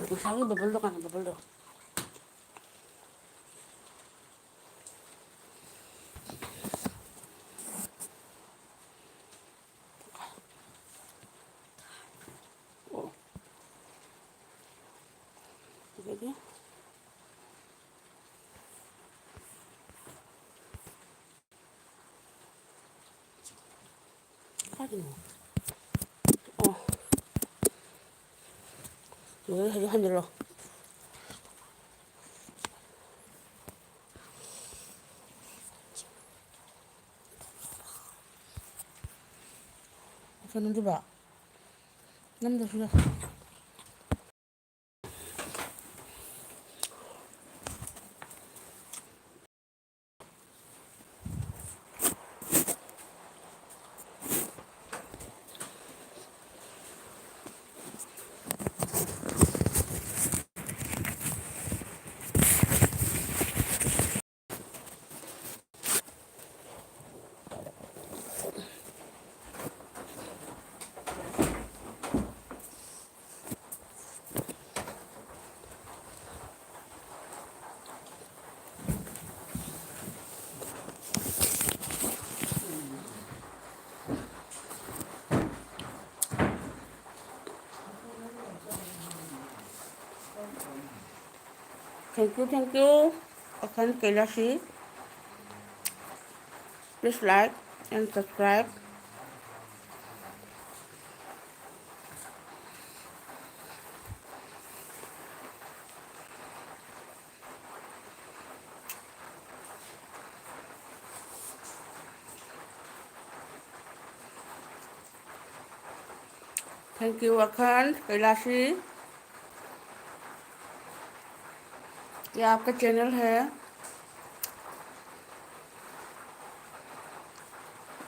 Masangnya bubble kan, bubble. Oh, jadi lagi nih. Oh, jadi handle loh. Nanti Pak. Sudah. Thank you. Akan Kailashi. Please like and subscribe. Thank you अखंड कैलाशी। ये आपका channel है,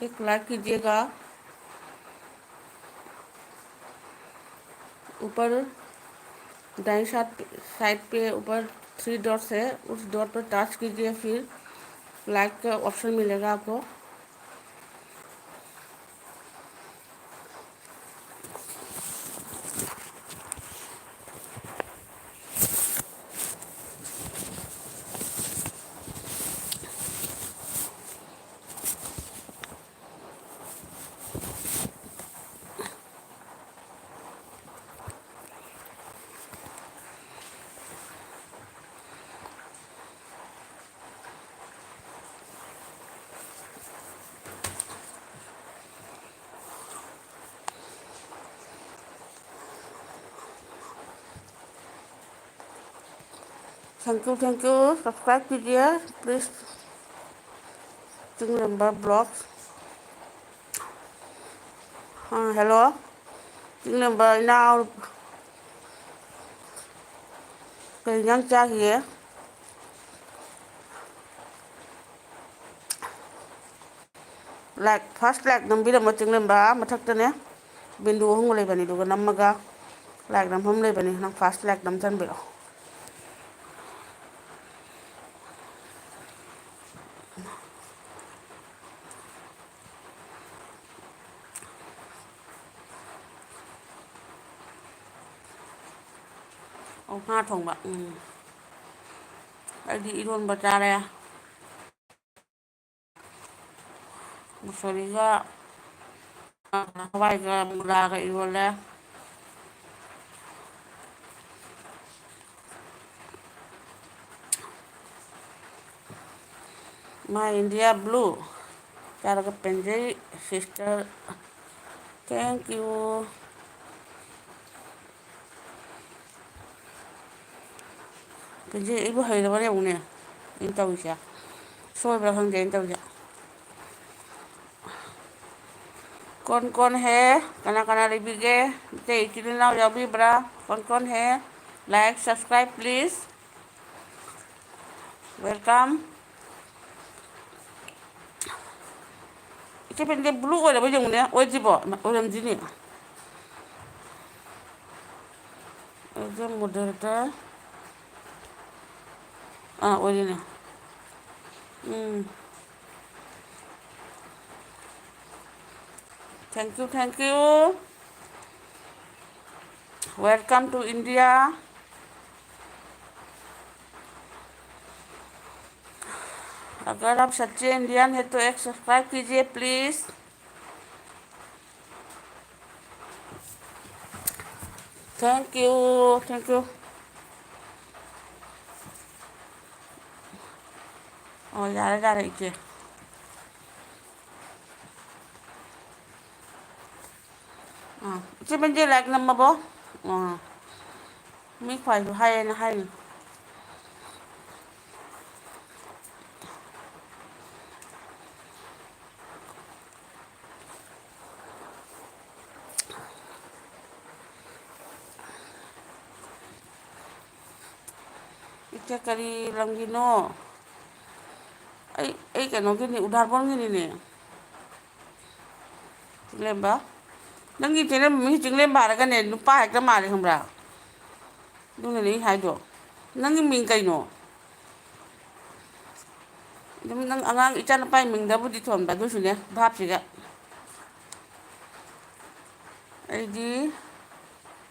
एक like कीजिएगा। ऊपर दाईं side पे ऊपर 3 डॉट्स है, उस डॉट पर टच कीजिए, फिर लाइक का ऑप्शन मिलेगा आपको। थैंक यू सब्सक्राइब कीजिए प्लीज़। चिंग नंबर ब्लॉग्स। हाँ हेलो, चिंग नंबर नाउ कहीं जंग चाहिए। लाइक फर्स्ट लाइक नंबीरम चिंग नंबर मथक्तने बिंदु हम लेबनी दुगा नमगा लाइक नम हम लेबनी नम फर्स्ट लाइक नम चनबिरो। Ông ha thùng bạn cái gì luôn bà cha đây một số lý do vài cái là cái luôn đây my India blue cara cái penjai sister thank you penjai ibu hay là bao nhiêu nè in tàu gì xôi vào không đến tàu gì con है kana kana lebih ke te chini lau ya bi bra con है like subscribe please welcome cái bên đây blue rồi là bây giờ nè ôi gì bỏ ôi làm gì nè ôi moderator à ôi đi nè thank you welcome to India. अगर आप सच्चे Indian हैं तो एक subscribe कीजिए please. Thank you, thank you. यारे यारे इचे इचे benje like namabo mi khwai hai na hai iche kari langino ai cái nó cái này udar bon cái này lemba nangi tene mi chính bà cái này nupa hai cái mà không ra đúng là này hai do nangi mình cái nó nhưng nang angang icha na pai mình đã bút đi thom đã đúng rồi nè bắp gì cả ai đi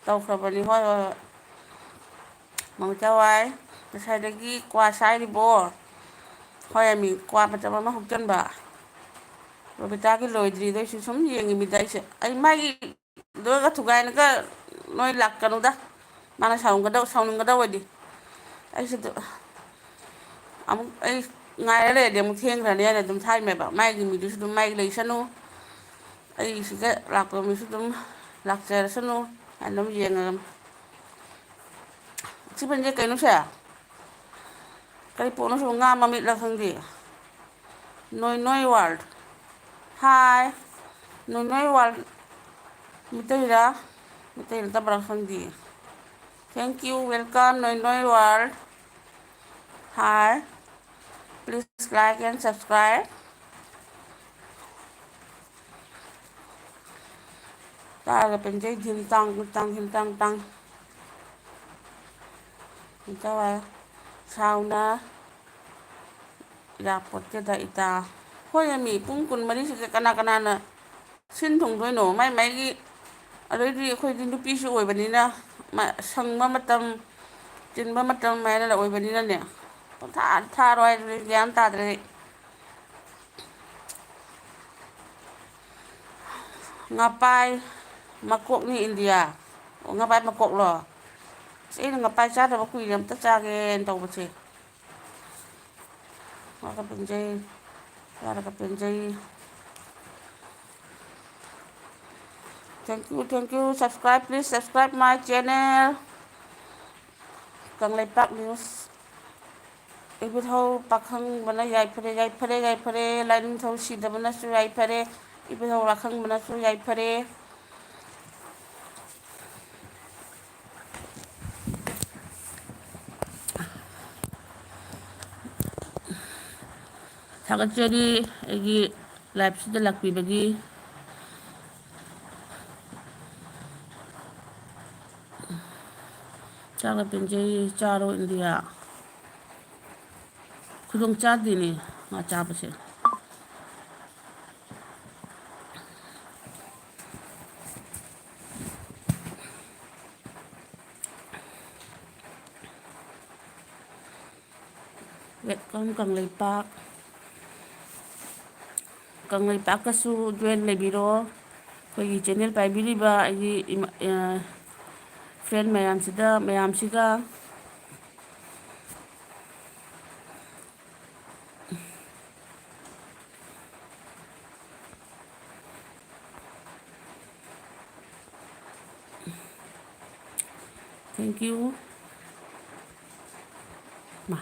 tàu khờ bani hoi mau chào ai sai đây đi qua sai đi bo hoi mình qua mà chào mà học chân bà rồi bây giờ cái lối đi đấy sự sống gì người mình đây sẽ ai mai đôi cái thằng gái nó cái nói lạc cái nó đó mà nó sao cái đâu rồi đi ai sẽ ai ngay đấy để một thiên là này là tụi thay mày bảo mai thì mình đi tụi mai lấy sẵn luôn ai sẽ cái lạc rồi mình sẽ tụi lạc chơi sẵn luôn anh nói gì nghe chứ bên dưới cái nó sẽ cái bộ nó xuống ngang mà mình là thằng gì nói world hi nói world mình tới là ta bảo thằng gì thank you welcome nói world hi please like and subscribe ta là bên dưới hin tăng ito ay sauna dapat kita ita hoy mi pung kun mari si kana na sin thong thoi no mai cái ở đi khôi đi nupi su oi bani na ma sang ma matam tin ma matam mai na oi bani na ne tha roi yan ta de ngapai makok ni India ngapai makok lo sẽ là ngapai cha da quỳ làm tất cha cái tàu bự gì hoặc là bên dây ra là bên dây thank you subscribe please subscribe my channel Cần Lấy Bác News ibu thâu pakhang bana yai phare line thâu si da bana su yai phare ibu thâu rakhang bana su yai phare Thakachari agi live sida lakpi bagi chaka penjai charo India khudong chadi ni nga chapa se welcome Cần Lấy Bác ka su join le biro ko yi channel pai biri ba agi friend mayam sida thank you ma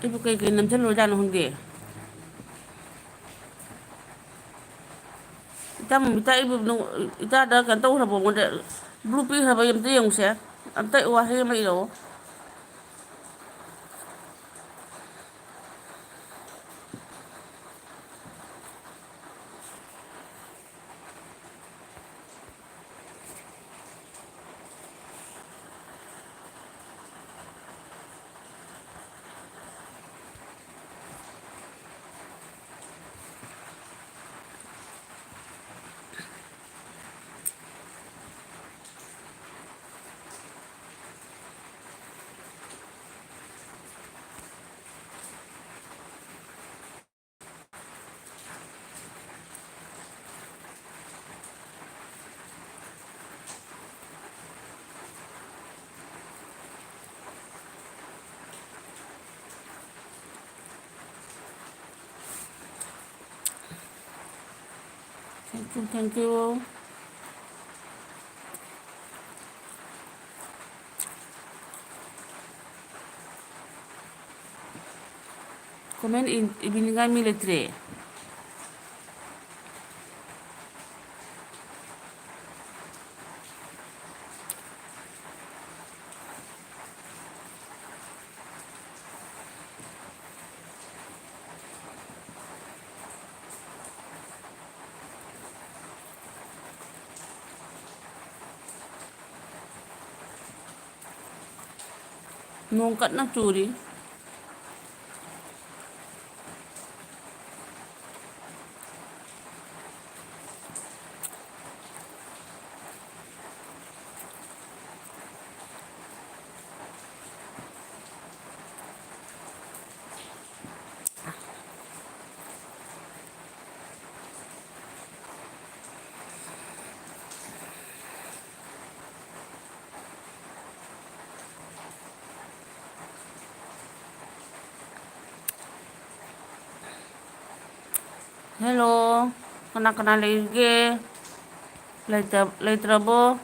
ibu kai nam chalo jan hongde ita ibu ita da kan tau habo ngonde blue pi habo yam te yong se am tai wa he mai lo Thank you. Comment ibinigay military. Nungkat na churi. Hello. Kana lagi. Later bo.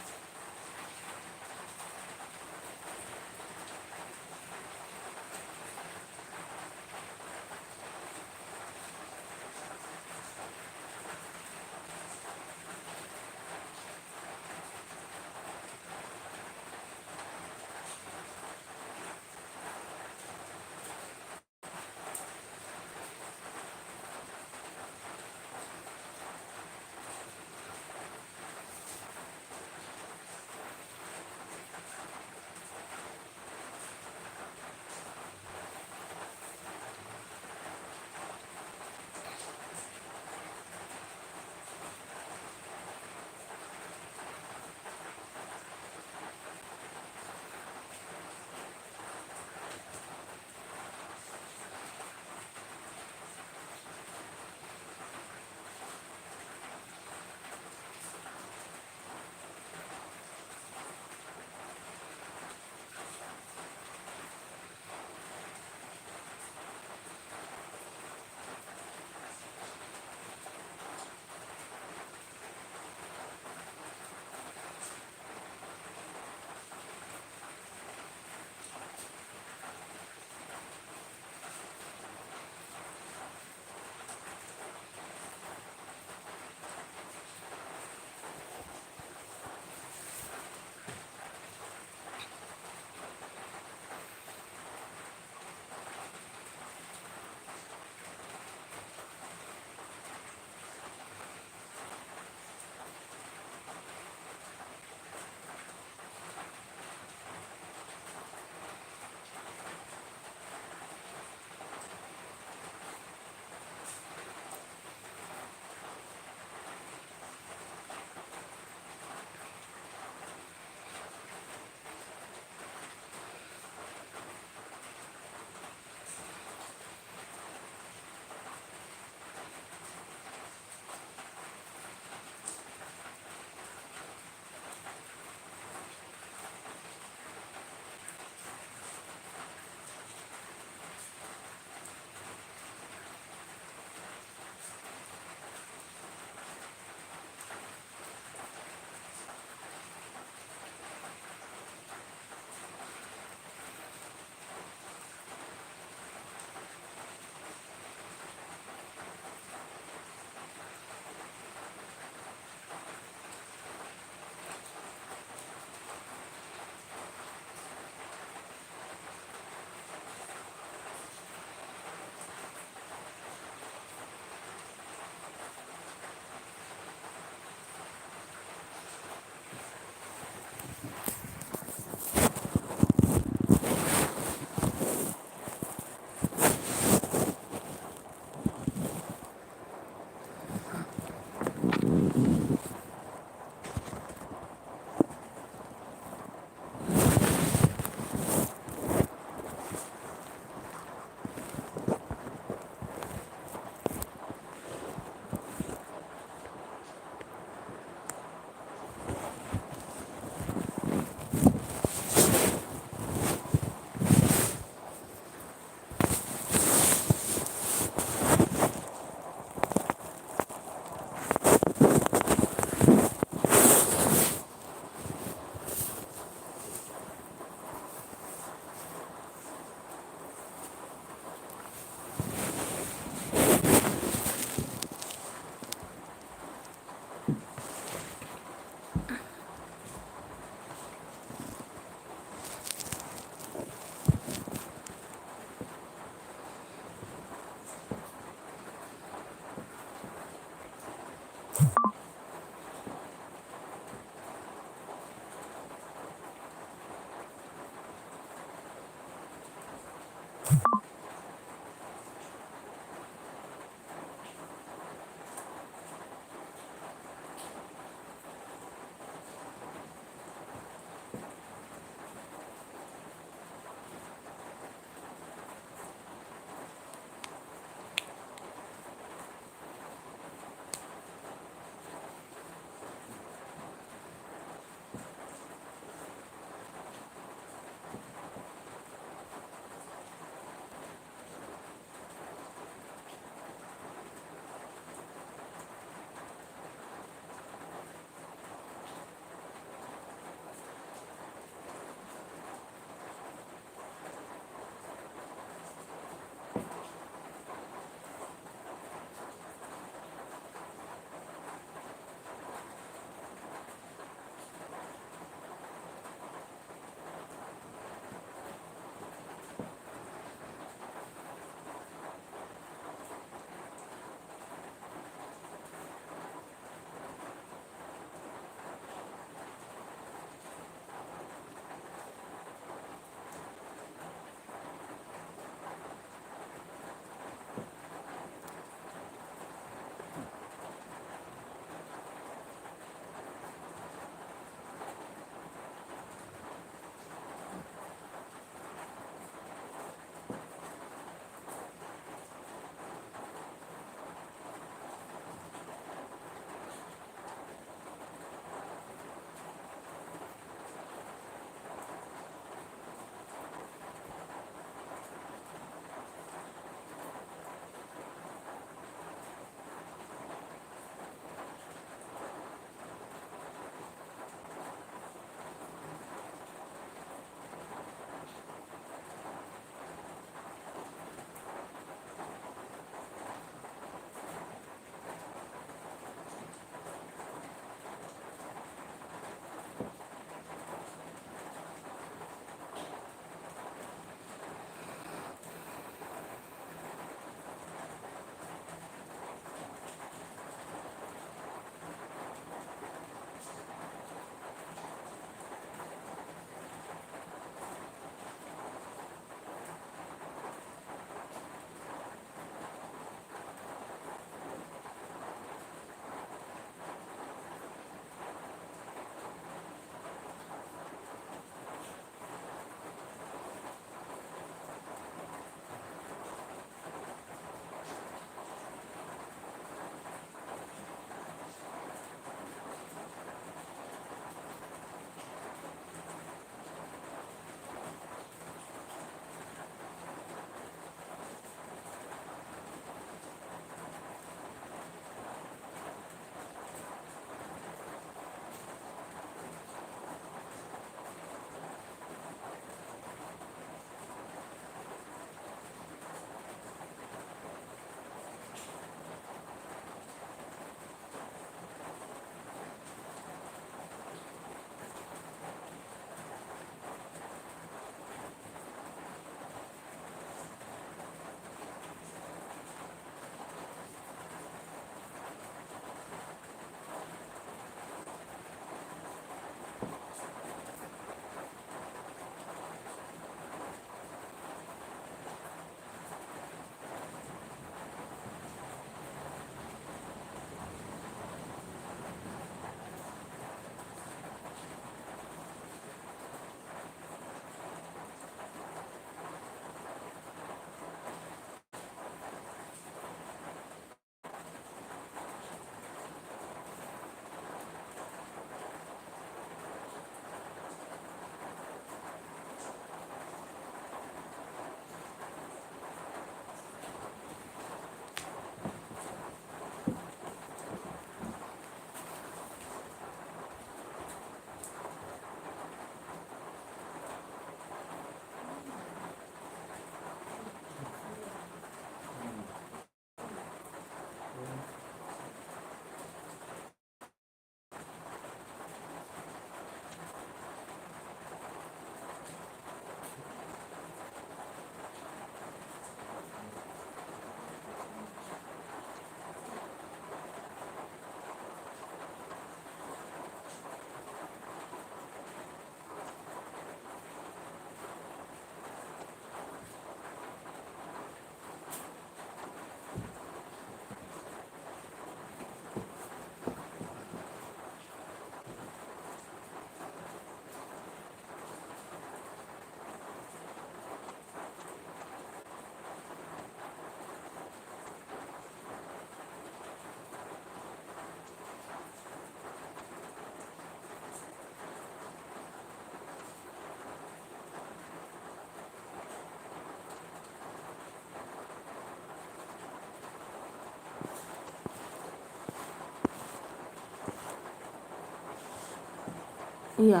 ꯏꯌꯥ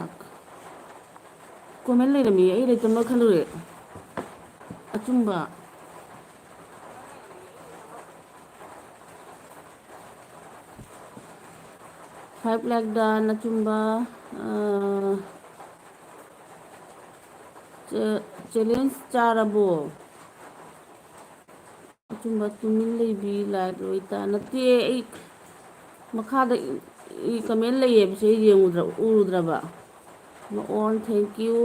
comment ꯂꯩꯔꯝꯃꯤ ꯑꯩ ꯂꯩꯇꯅ ꯈꯜꯂꯨꯔꯦ ꯑꯆꯨꯝꯕ five like ꯗ ꯑꯆꯨꯝꯕ challenge ꯆꯥꯔꯕꯣ ꯑꯆꯨꯝꯕ ꯇꯨꯃꯤꯟ ꯂꯩꯕꯤ ꯂꯥꯏꯠ ꯑꯣꯏꯇꯥ ꯅꯠꯇꯦ ꯑꯩ ꯃꯈꯥꯗ ꯀꯃꯦꯟ ꯂꯩꯌꯦꯕꯁꯦ ꯎꯔꯨꯗ꯭ꯔꯕ ꯑꯣꯟ ꯊꯦꯡꯀ꯭ꯌꯨ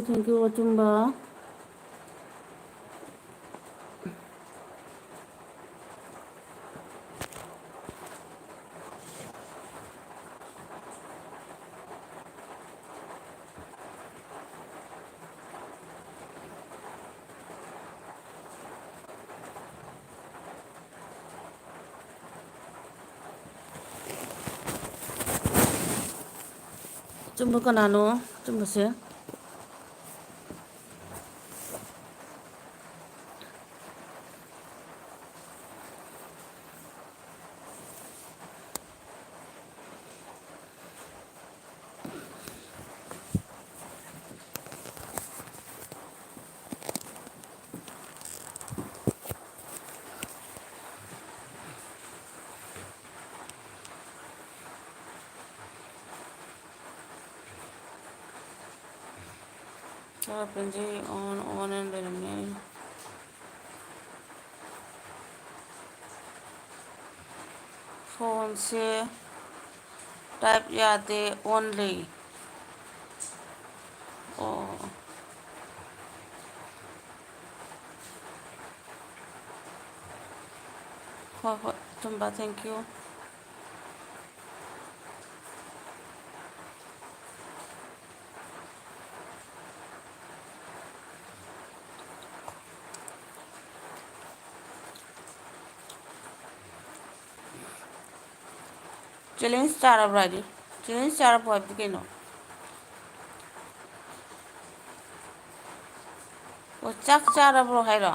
ꯊꯦꯡꯀ꯭ꯌꯨ ꯑꯆꯨꯝꯕ ꯑꯆꯨꯝꯕ ꯀꯅꯥꯅꯣ ꯑꯆꯨꯝꯕꯁꯦ ꯄꯦꯟꯖꯩ ꯑꯣꯟ ꯂꯩꯔꯝꯃꯦ ꯐꯣꯟꯁꯦ ꯇꯥꯏꯞ ꯌꯥꯗꯦ ꯑꯣꯟ ꯂꯩ ꯑꯣ ꯍꯣꯏ ꯍꯣꯏ ꯑꯆꯨꯝꯕ ꯊꯦꯡꯀ꯭ꯌꯨ ꯆꯦꯂꯦꯟꯖ ꯆꯥꯔꯕ꯭ꯔꯥ ꯍꯥꯏꯗꯤ ꯆꯦꯂꯦꯟꯖ ꯆꯥꯔꯕꯣ ꯍꯥꯏꯕꯗꯤ ꯀꯩꯅꯣ ꯑꯣ ꯆꯥꯛ ꯆꯥꯔꯕ꯭ꯔꯣ ꯍꯥꯏꯔꯣ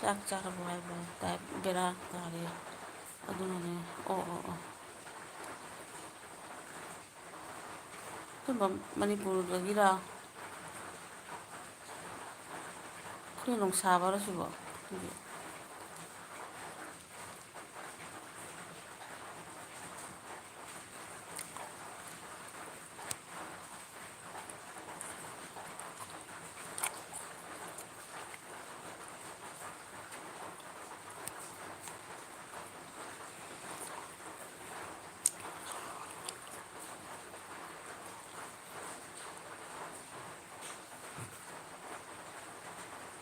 ꯆꯥꯛ ꯆꯥꯔꯕꯣ ꯍꯥꯏꯕ ꯇꯥꯏꯞ ꯕꯦꯔꯥ ꯀꯥꯔꯦ ꯑꯗꯨꯅꯅꯦ ꯑꯣ ꯑꯆꯨꯝꯕ ꯃꯅꯤꯄꯨꯔꯗꯒꯤꯔ ꯀꯩꯅꯣ ꯁꯥꯕꯔꯣ ꯁꯤꯕꯣ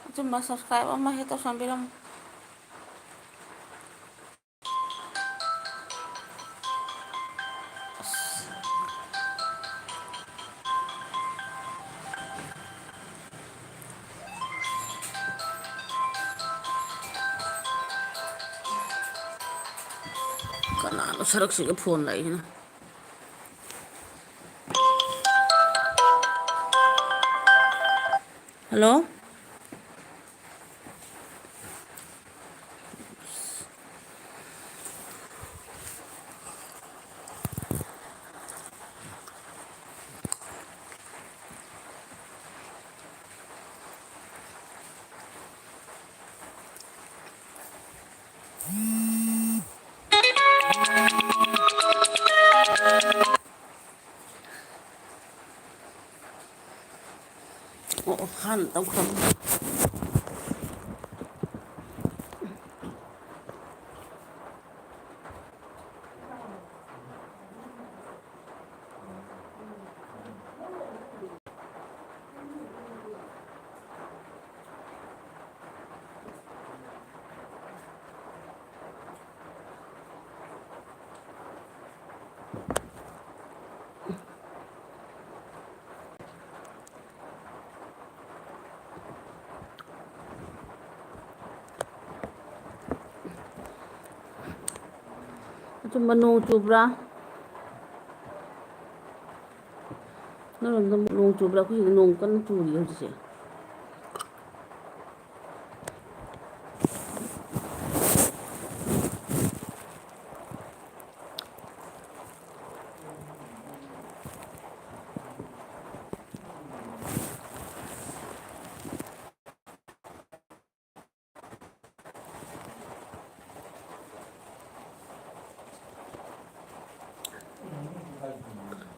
ꯑꯆꯨꯝꯕ ꯁꯕꯁꯀ꯭ꯔꯥꯏꯕ ꯑꯃ ꯍꯦꯛ ꯇꯧꯁꯟꯕꯤꯔꯝꯃꯨ ꯀꯅꯥꯅꯣ ꯁꯔꯛꯁꯤꯒ ꯐꯣꯟ ꯂꯥꯛꯏꯁꯤꯅ ꯍꯜꯂꯣ ꯍꯥꯟꯅ ꯇꯧꯈ꯭ꯔꯕ ꯑꯆꯨꯝꯕ ꯅꯣꯡ ꯆꯨꯕ꯭ꯔꯥ ꯅꯣꯏꯔꯣꯝꯗ ꯅꯣꯡ ꯆꯨꯕ꯭ꯔꯥ ꯑꯩꯈꯣꯏ ꯅꯣꯡ ꯀꯟꯅ ꯆꯨꯔꯤ ꯍꯧꯖꯤꯛꯁꯦ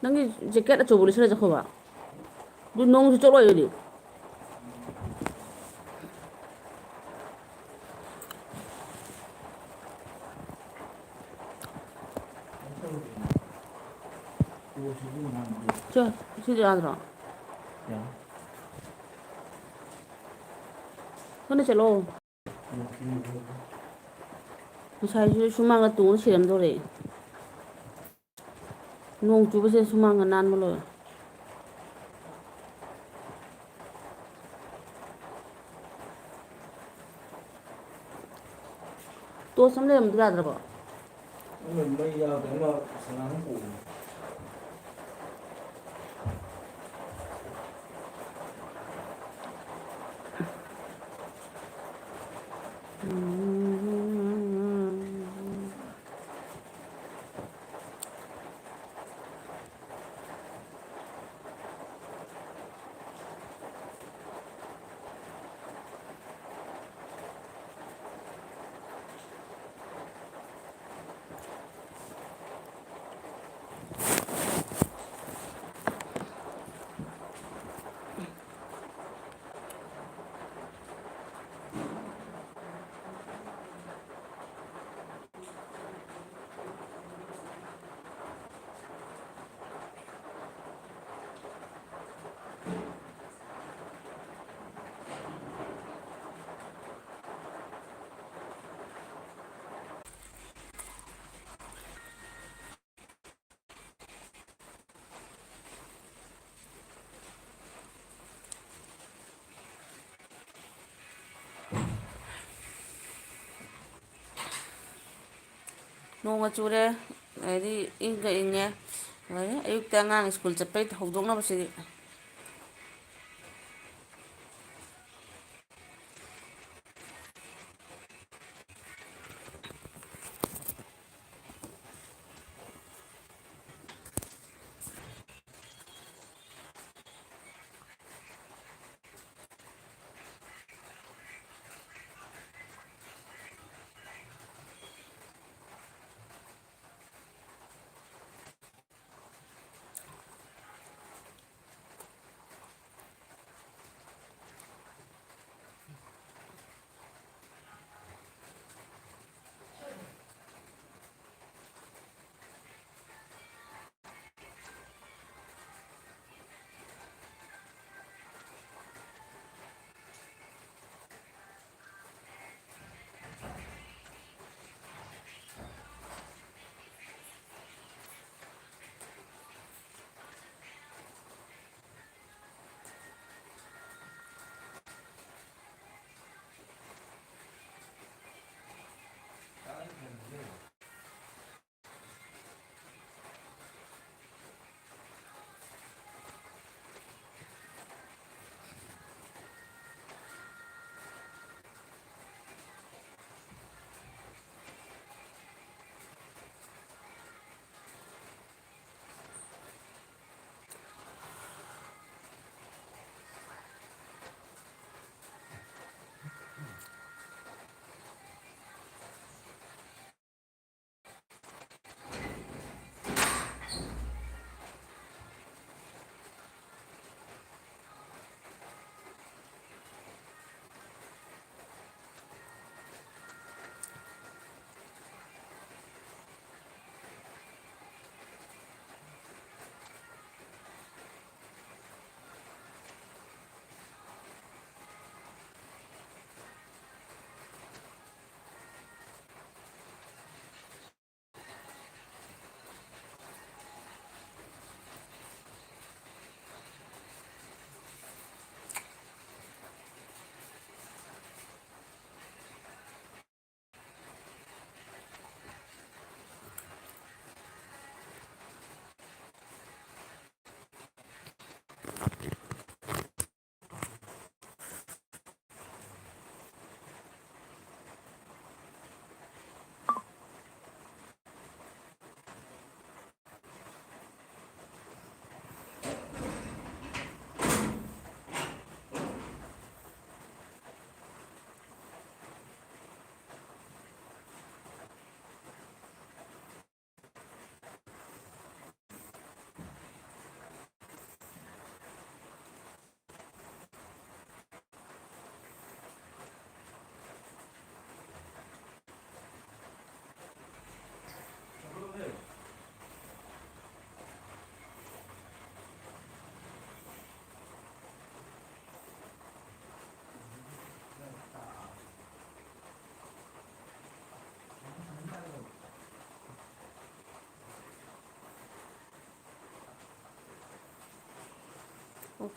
ꯅꯪꯒꯤ ꯖꯦꯀꯦꯠ ꯑꯆꯧꯕ ꯂꯤꯠꯁꯜꯂ ꯆꯠꯈꯣꯕ ꯑꯗꯨ ꯅꯣꯡꯁꯨ ꯆꯣꯠꯂꯣꯏ ꯑꯗꯨꯗꯤ ꯆꯣ ꯁꯤꯗꯤ ꯌꯥꯗ꯭ꯔꯣ ꯊꯨꯅ ꯆꯠꯂꯣ ꯉꯁꯥꯏꯁꯨ ꯁꯨꯃꯥꯡꯗ ꯇꯣꯡꯉ ꯁꯤꯔꯝꯗꯧꯔꯦ ꯅꯣꯡ ꯆꯨꯕꯁꯦ ꯁꯨꯃꯥꯡꯒ ꯅꯥꯟꯕ ꯂꯣꯏꯔꯦ ꯇꯣꯁ ꯑꯃ ꯂꯩꯔꯝꯕꯗꯨ ꯌꯥꯗ꯭ꯔꯕꯣ mây cái mà sáng phủ ꯅꯣꯡꯒ ꯆꯨꯔꯦ ꯑꯗꯩꯗꯤ ꯏꯪꯒ ꯏꯪꯉꯦ ꯑꯗꯩ ꯑꯌꯨꯛꯇ ꯑꯉꯥꯡ ꯁ꯭ꯀꯨꯜ ꯆꯠꯄꯩ ꯍꯧꯗꯣꯛꯅꯕꯁꯤꯗꯤ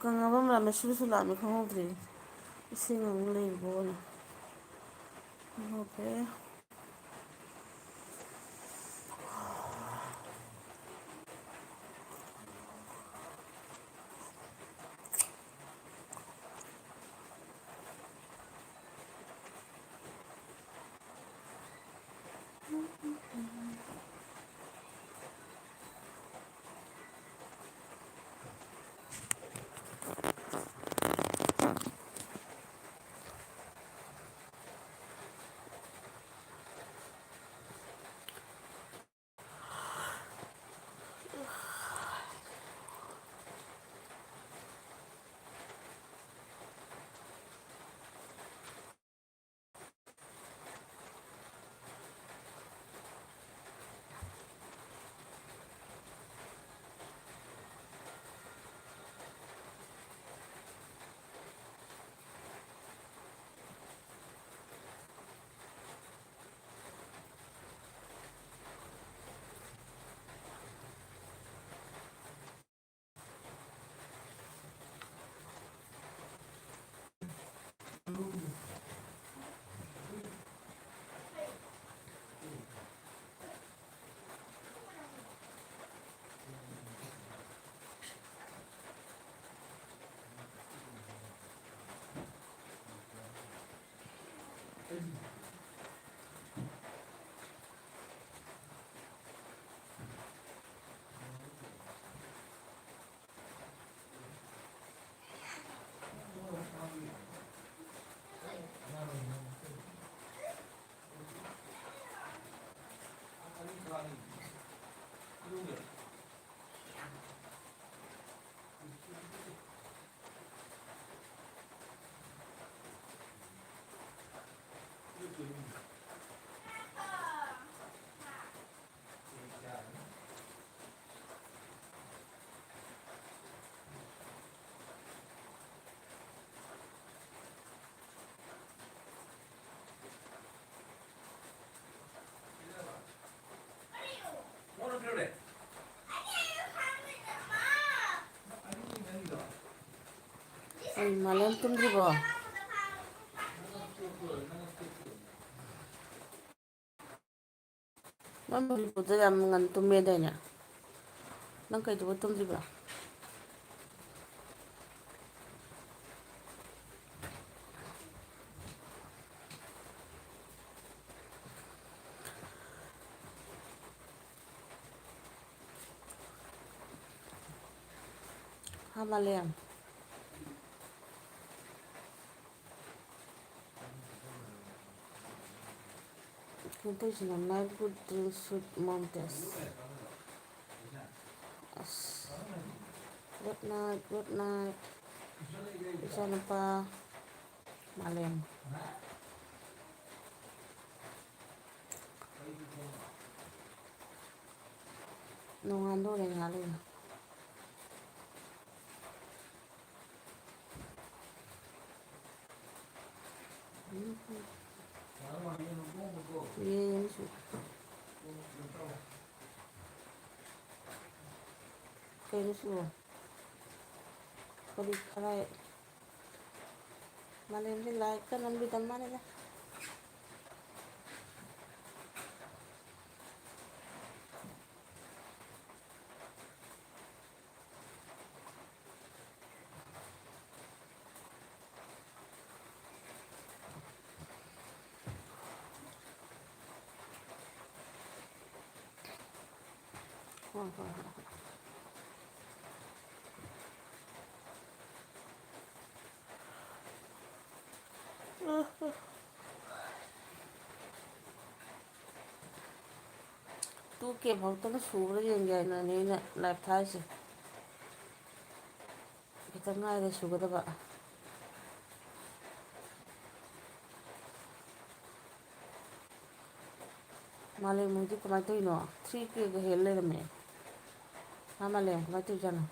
ꯀꯪꯉꯕ ꯃꯂꯥꯝꯃꯦ ꯁꯨꯔꯁꯨ ꯂꯥꯛꯑꯃꯦ ꯈꯪꯍꯧꯗ꯭ꯔꯦ ꯏꯁꯤꯡ ꯑꯃꯨꯛ ꯂꯩꯕꯣꯅ ꯑꯣꯀꯦ ꯃꯥꯂꯦꯝ ꯇꯨꯝꯗ꯭ꯔꯤꯕꯣ ꯅꯪ ꯃꯅꯤꯄꯨꯔꯗ ꯌꯥꯝ ꯉꯟꯅ ꯇꯨꯝꯃꯦꯗꯥꯏꯅꯦ ꯅꯪ ꯀꯩꯗꯧꯕ ꯇꯨꯝꯗ꯭ꯔꯤꯕ ꯍꯥ ꯃꯥꯂꯦꯝ ꯀꯩꯅꯣ ꯅꯥꯏꯠ ꯒꯨꯗ ꯗ꯭ꯔꯤꯡ ꯁ꯭ꯋꯤꯠ ꯃꯥꯎꯟꯇꯦꯁ ꯑꯁ ꯒꯨꯗ ꯅꯥꯏꯠ ꯏꯆꯥꯅꯨꯄꯥ ꯃꯥꯂꯦꯝ ꯅꯣꯡꯉꯥꯟꯗꯣꯔꯦ ꯉꯥꯏꯍꯥꯛ ꯂꯩꯔ ꯌꯦꯡꯉꯁꯨ ꯀꯩꯅꯣꯁꯨ ꯀꯔꯤ ꯈꯔ ꯃꯥꯂꯦꯝꯁꯦ ꯂꯥꯏꯔꯤꯛꯀ ꯅꯝꯕꯤꯗ ꯃꯥꯜꯂꯦꯗ ꯍꯣꯏ ꯍꯣꯏ ꯍꯣꯏ ꯇꯨ ꯀꯦ ꯐꯥꯎꯇꯪ ꯁꯨꯕ꯭ꯔꯥ ꯌꯦꯡꯒꯦ ꯍꯥꯏꯅꯅꯦ ꯑꯩꯅ ꯂꯥꯏꯚ ꯊꯥꯔꯤꯁꯦ ꯈꯤꯇꯪ ꯉꯥꯏꯔꯦ ꯁꯨꯒꯗꯕ ꯃꯥꯂꯦꯝ ꯍꯧꯖꯤꯛ ꯀꯃꯥꯏꯅ ꯇꯧꯔꯤꯅꯣ 3Kꯒ ꯍꯦꯜ ꯂꯩꯔꯝꯃꯦ ꯍꯥ ꯃꯥꯂꯦꯝ ꯀꯃꯥꯏꯅ ꯇꯧꯔꯤꯖꯥꯠꯅꯣ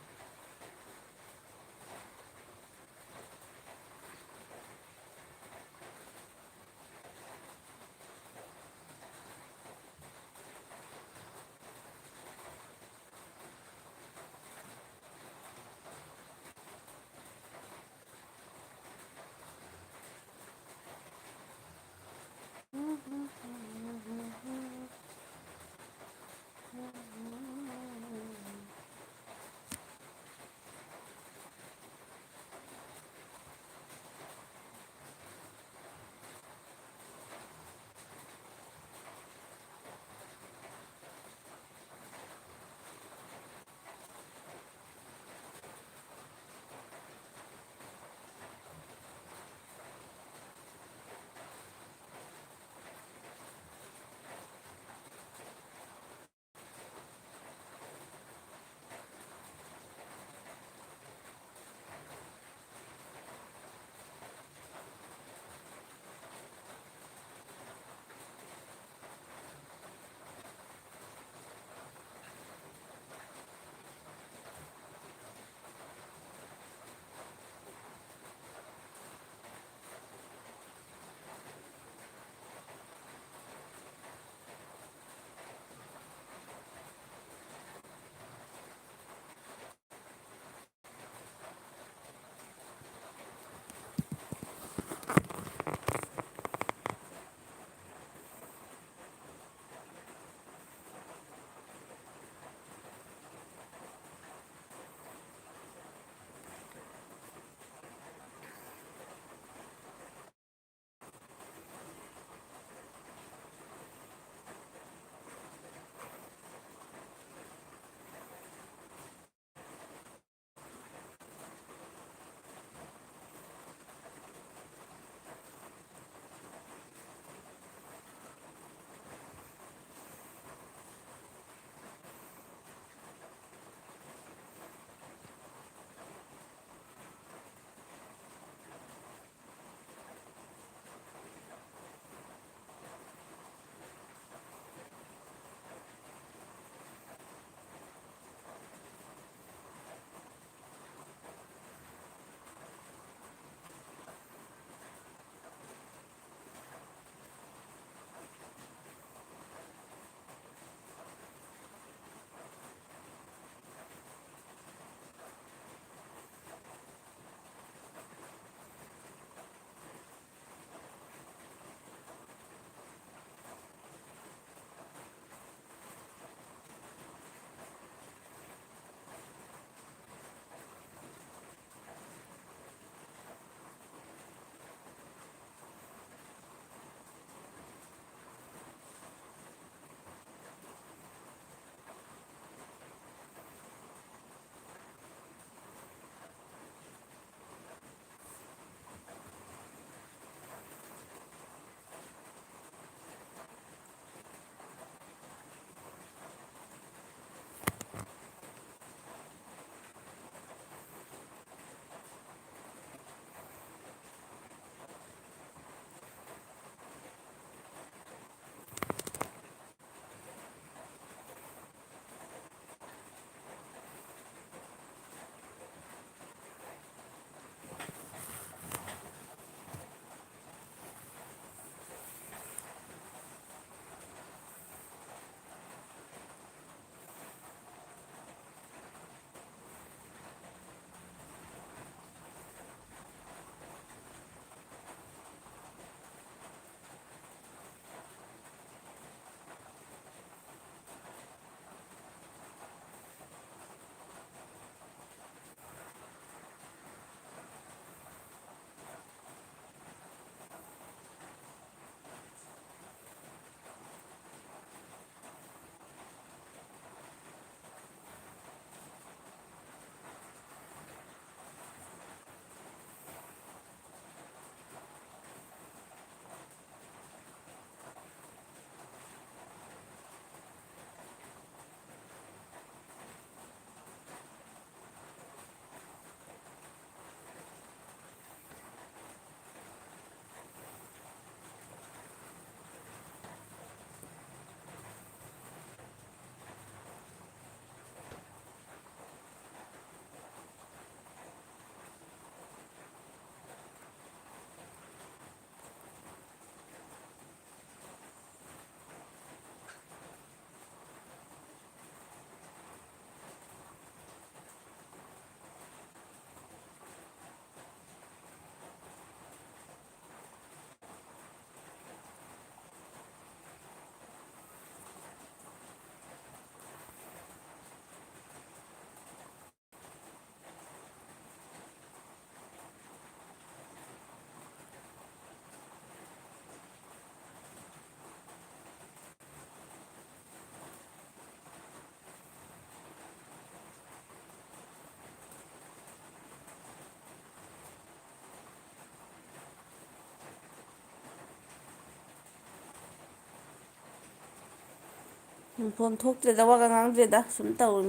ꯐꯣꯝ ꯊꯣꯛꯇ꯭ꯔꯦꯗ ꯋꯥꯒ ꯉꯥꯡꯗ꯭ꯔꯦꯗ ꯁꯨꯝ ꯇꯧꯔ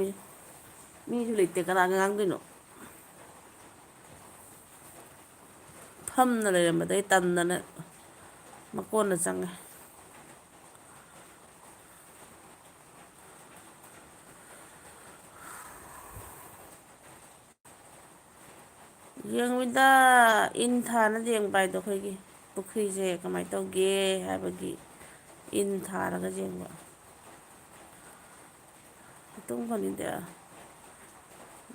ꯃꯤꯁꯨ ꯂꯩꯇꯦ ꯀꯅꯥꯒ ꯉꯥꯡꯗꯣꯏꯅꯣ ꯐꯝꯅ ꯂꯩꯔꯝꯕꯗꯩ ꯇꯟꯗꯅ ꯃꯀꯣꯟꯗ ꯆꯪꯉꯦ ꯌꯦꯡꯉꯨꯏꯗ ꯏꯟ ꯊꯥꯅ ꯌꯦꯡꯕ ꯍꯥꯏꯗꯣ ꯑꯩꯈꯣꯏꯒꯤ ꯄꯨꯈ꯭ꯔꯤꯁꯦ ꯀꯃꯥꯏꯅ ꯇꯧꯒꯦ ꯍꯥꯏꯕꯒꯤ ꯏꯟ ꯊꯥꯔꯒ ꯌꯦꯡꯕ ꯇꯨꯝ ꯐꯅꯤꯗ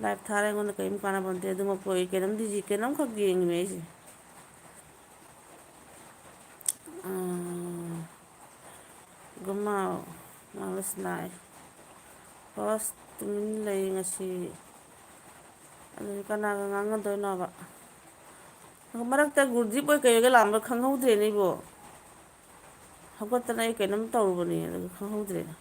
ꯂꯥꯏꯞ ꯊꯥꯔ ꯑꯩꯉꯣꯟꯗ ꯀꯔꯤꯝ ꯀꯥꯟꯅꯕ ꯅꯠꯇꯦ ꯑꯗꯨꯃꯛꯄꯨ ꯑꯩ ꯀꯩꯅꯣꯝꯈꯛ ꯌꯦꯡꯉꯤꯃꯦ ꯑꯩꯁꯦ ꯒꯨꯃꯥ ꯃꯥꯂꯁꯅꯥꯏ ꯍꯁ ꯇꯨꯃꯤꯟ ꯂꯩ ꯉꯁꯤ ꯑꯗꯨꯗꯤ ꯀꯅꯥꯒ ꯉꯥꯡꯅꯗꯣꯏꯅꯣꯕ ꯃꯔꯛꯇ ꯒꯨꯔꯗꯤꯞ ꯑꯣꯏ ꯀꯩ ꯑꯣꯏꯒ ꯂꯥꯛꯑꯝꯕ ꯈꯪꯍꯧꯗ꯭ꯔꯦꯅꯦ ꯑꯩꯕꯣ ꯍꯧꯒꯠꯇꯅ ꯑꯩ ꯀꯩꯅꯣꯝ ꯇꯧꯔꯨꯕꯅꯦ ꯑꯗꯨꯒ ꯈꯪꯍꯧꯗ꯭ꯔꯦꯅ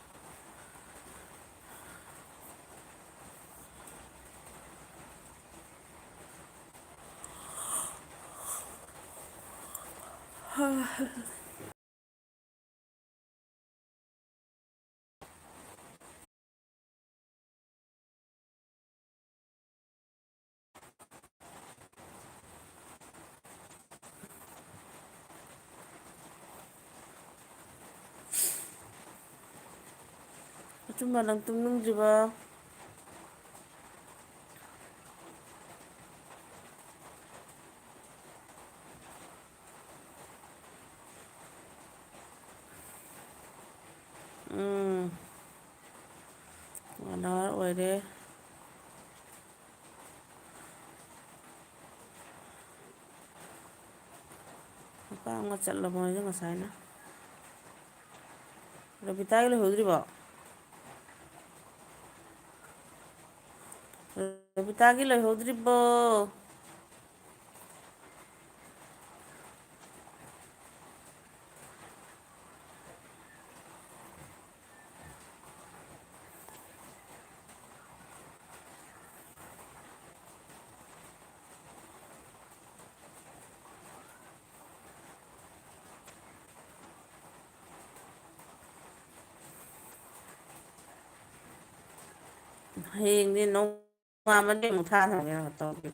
ꯑꯆꯨꯝꯕ ꯅꯪ ꯇꯨꯝꯅꯤꯡꯗ꯭ꯔꯤꯕ ꯎꯝ 1 hour ꯑꯣꯏꯔꯦ ꯍꯀꯥꯝꯒ ꯆꯠꯂꯕꯣꯏꯗ ꯉꯁꯥꯏꯅ ꯔꯕꯤꯇꯥꯒꯤ ꯂꯣꯏꯍꯧꯗ꯭ꯔꯤꯕꯣ ꯔꯕꯤꯇꯥꯒꯤ ꯂꯣꯏꯍꯧꯗ꯭ꯔꯤꯕꯣ ꯍꯌꯦꯡꯗꯤ ꯅꯣꯡꯉꯥꯟꯕꯗꯩ ꯑꯃꯨꯛ ꯊꯥꯈ꯭ꯔꯒꯦ ꯇꯧꯒꯦ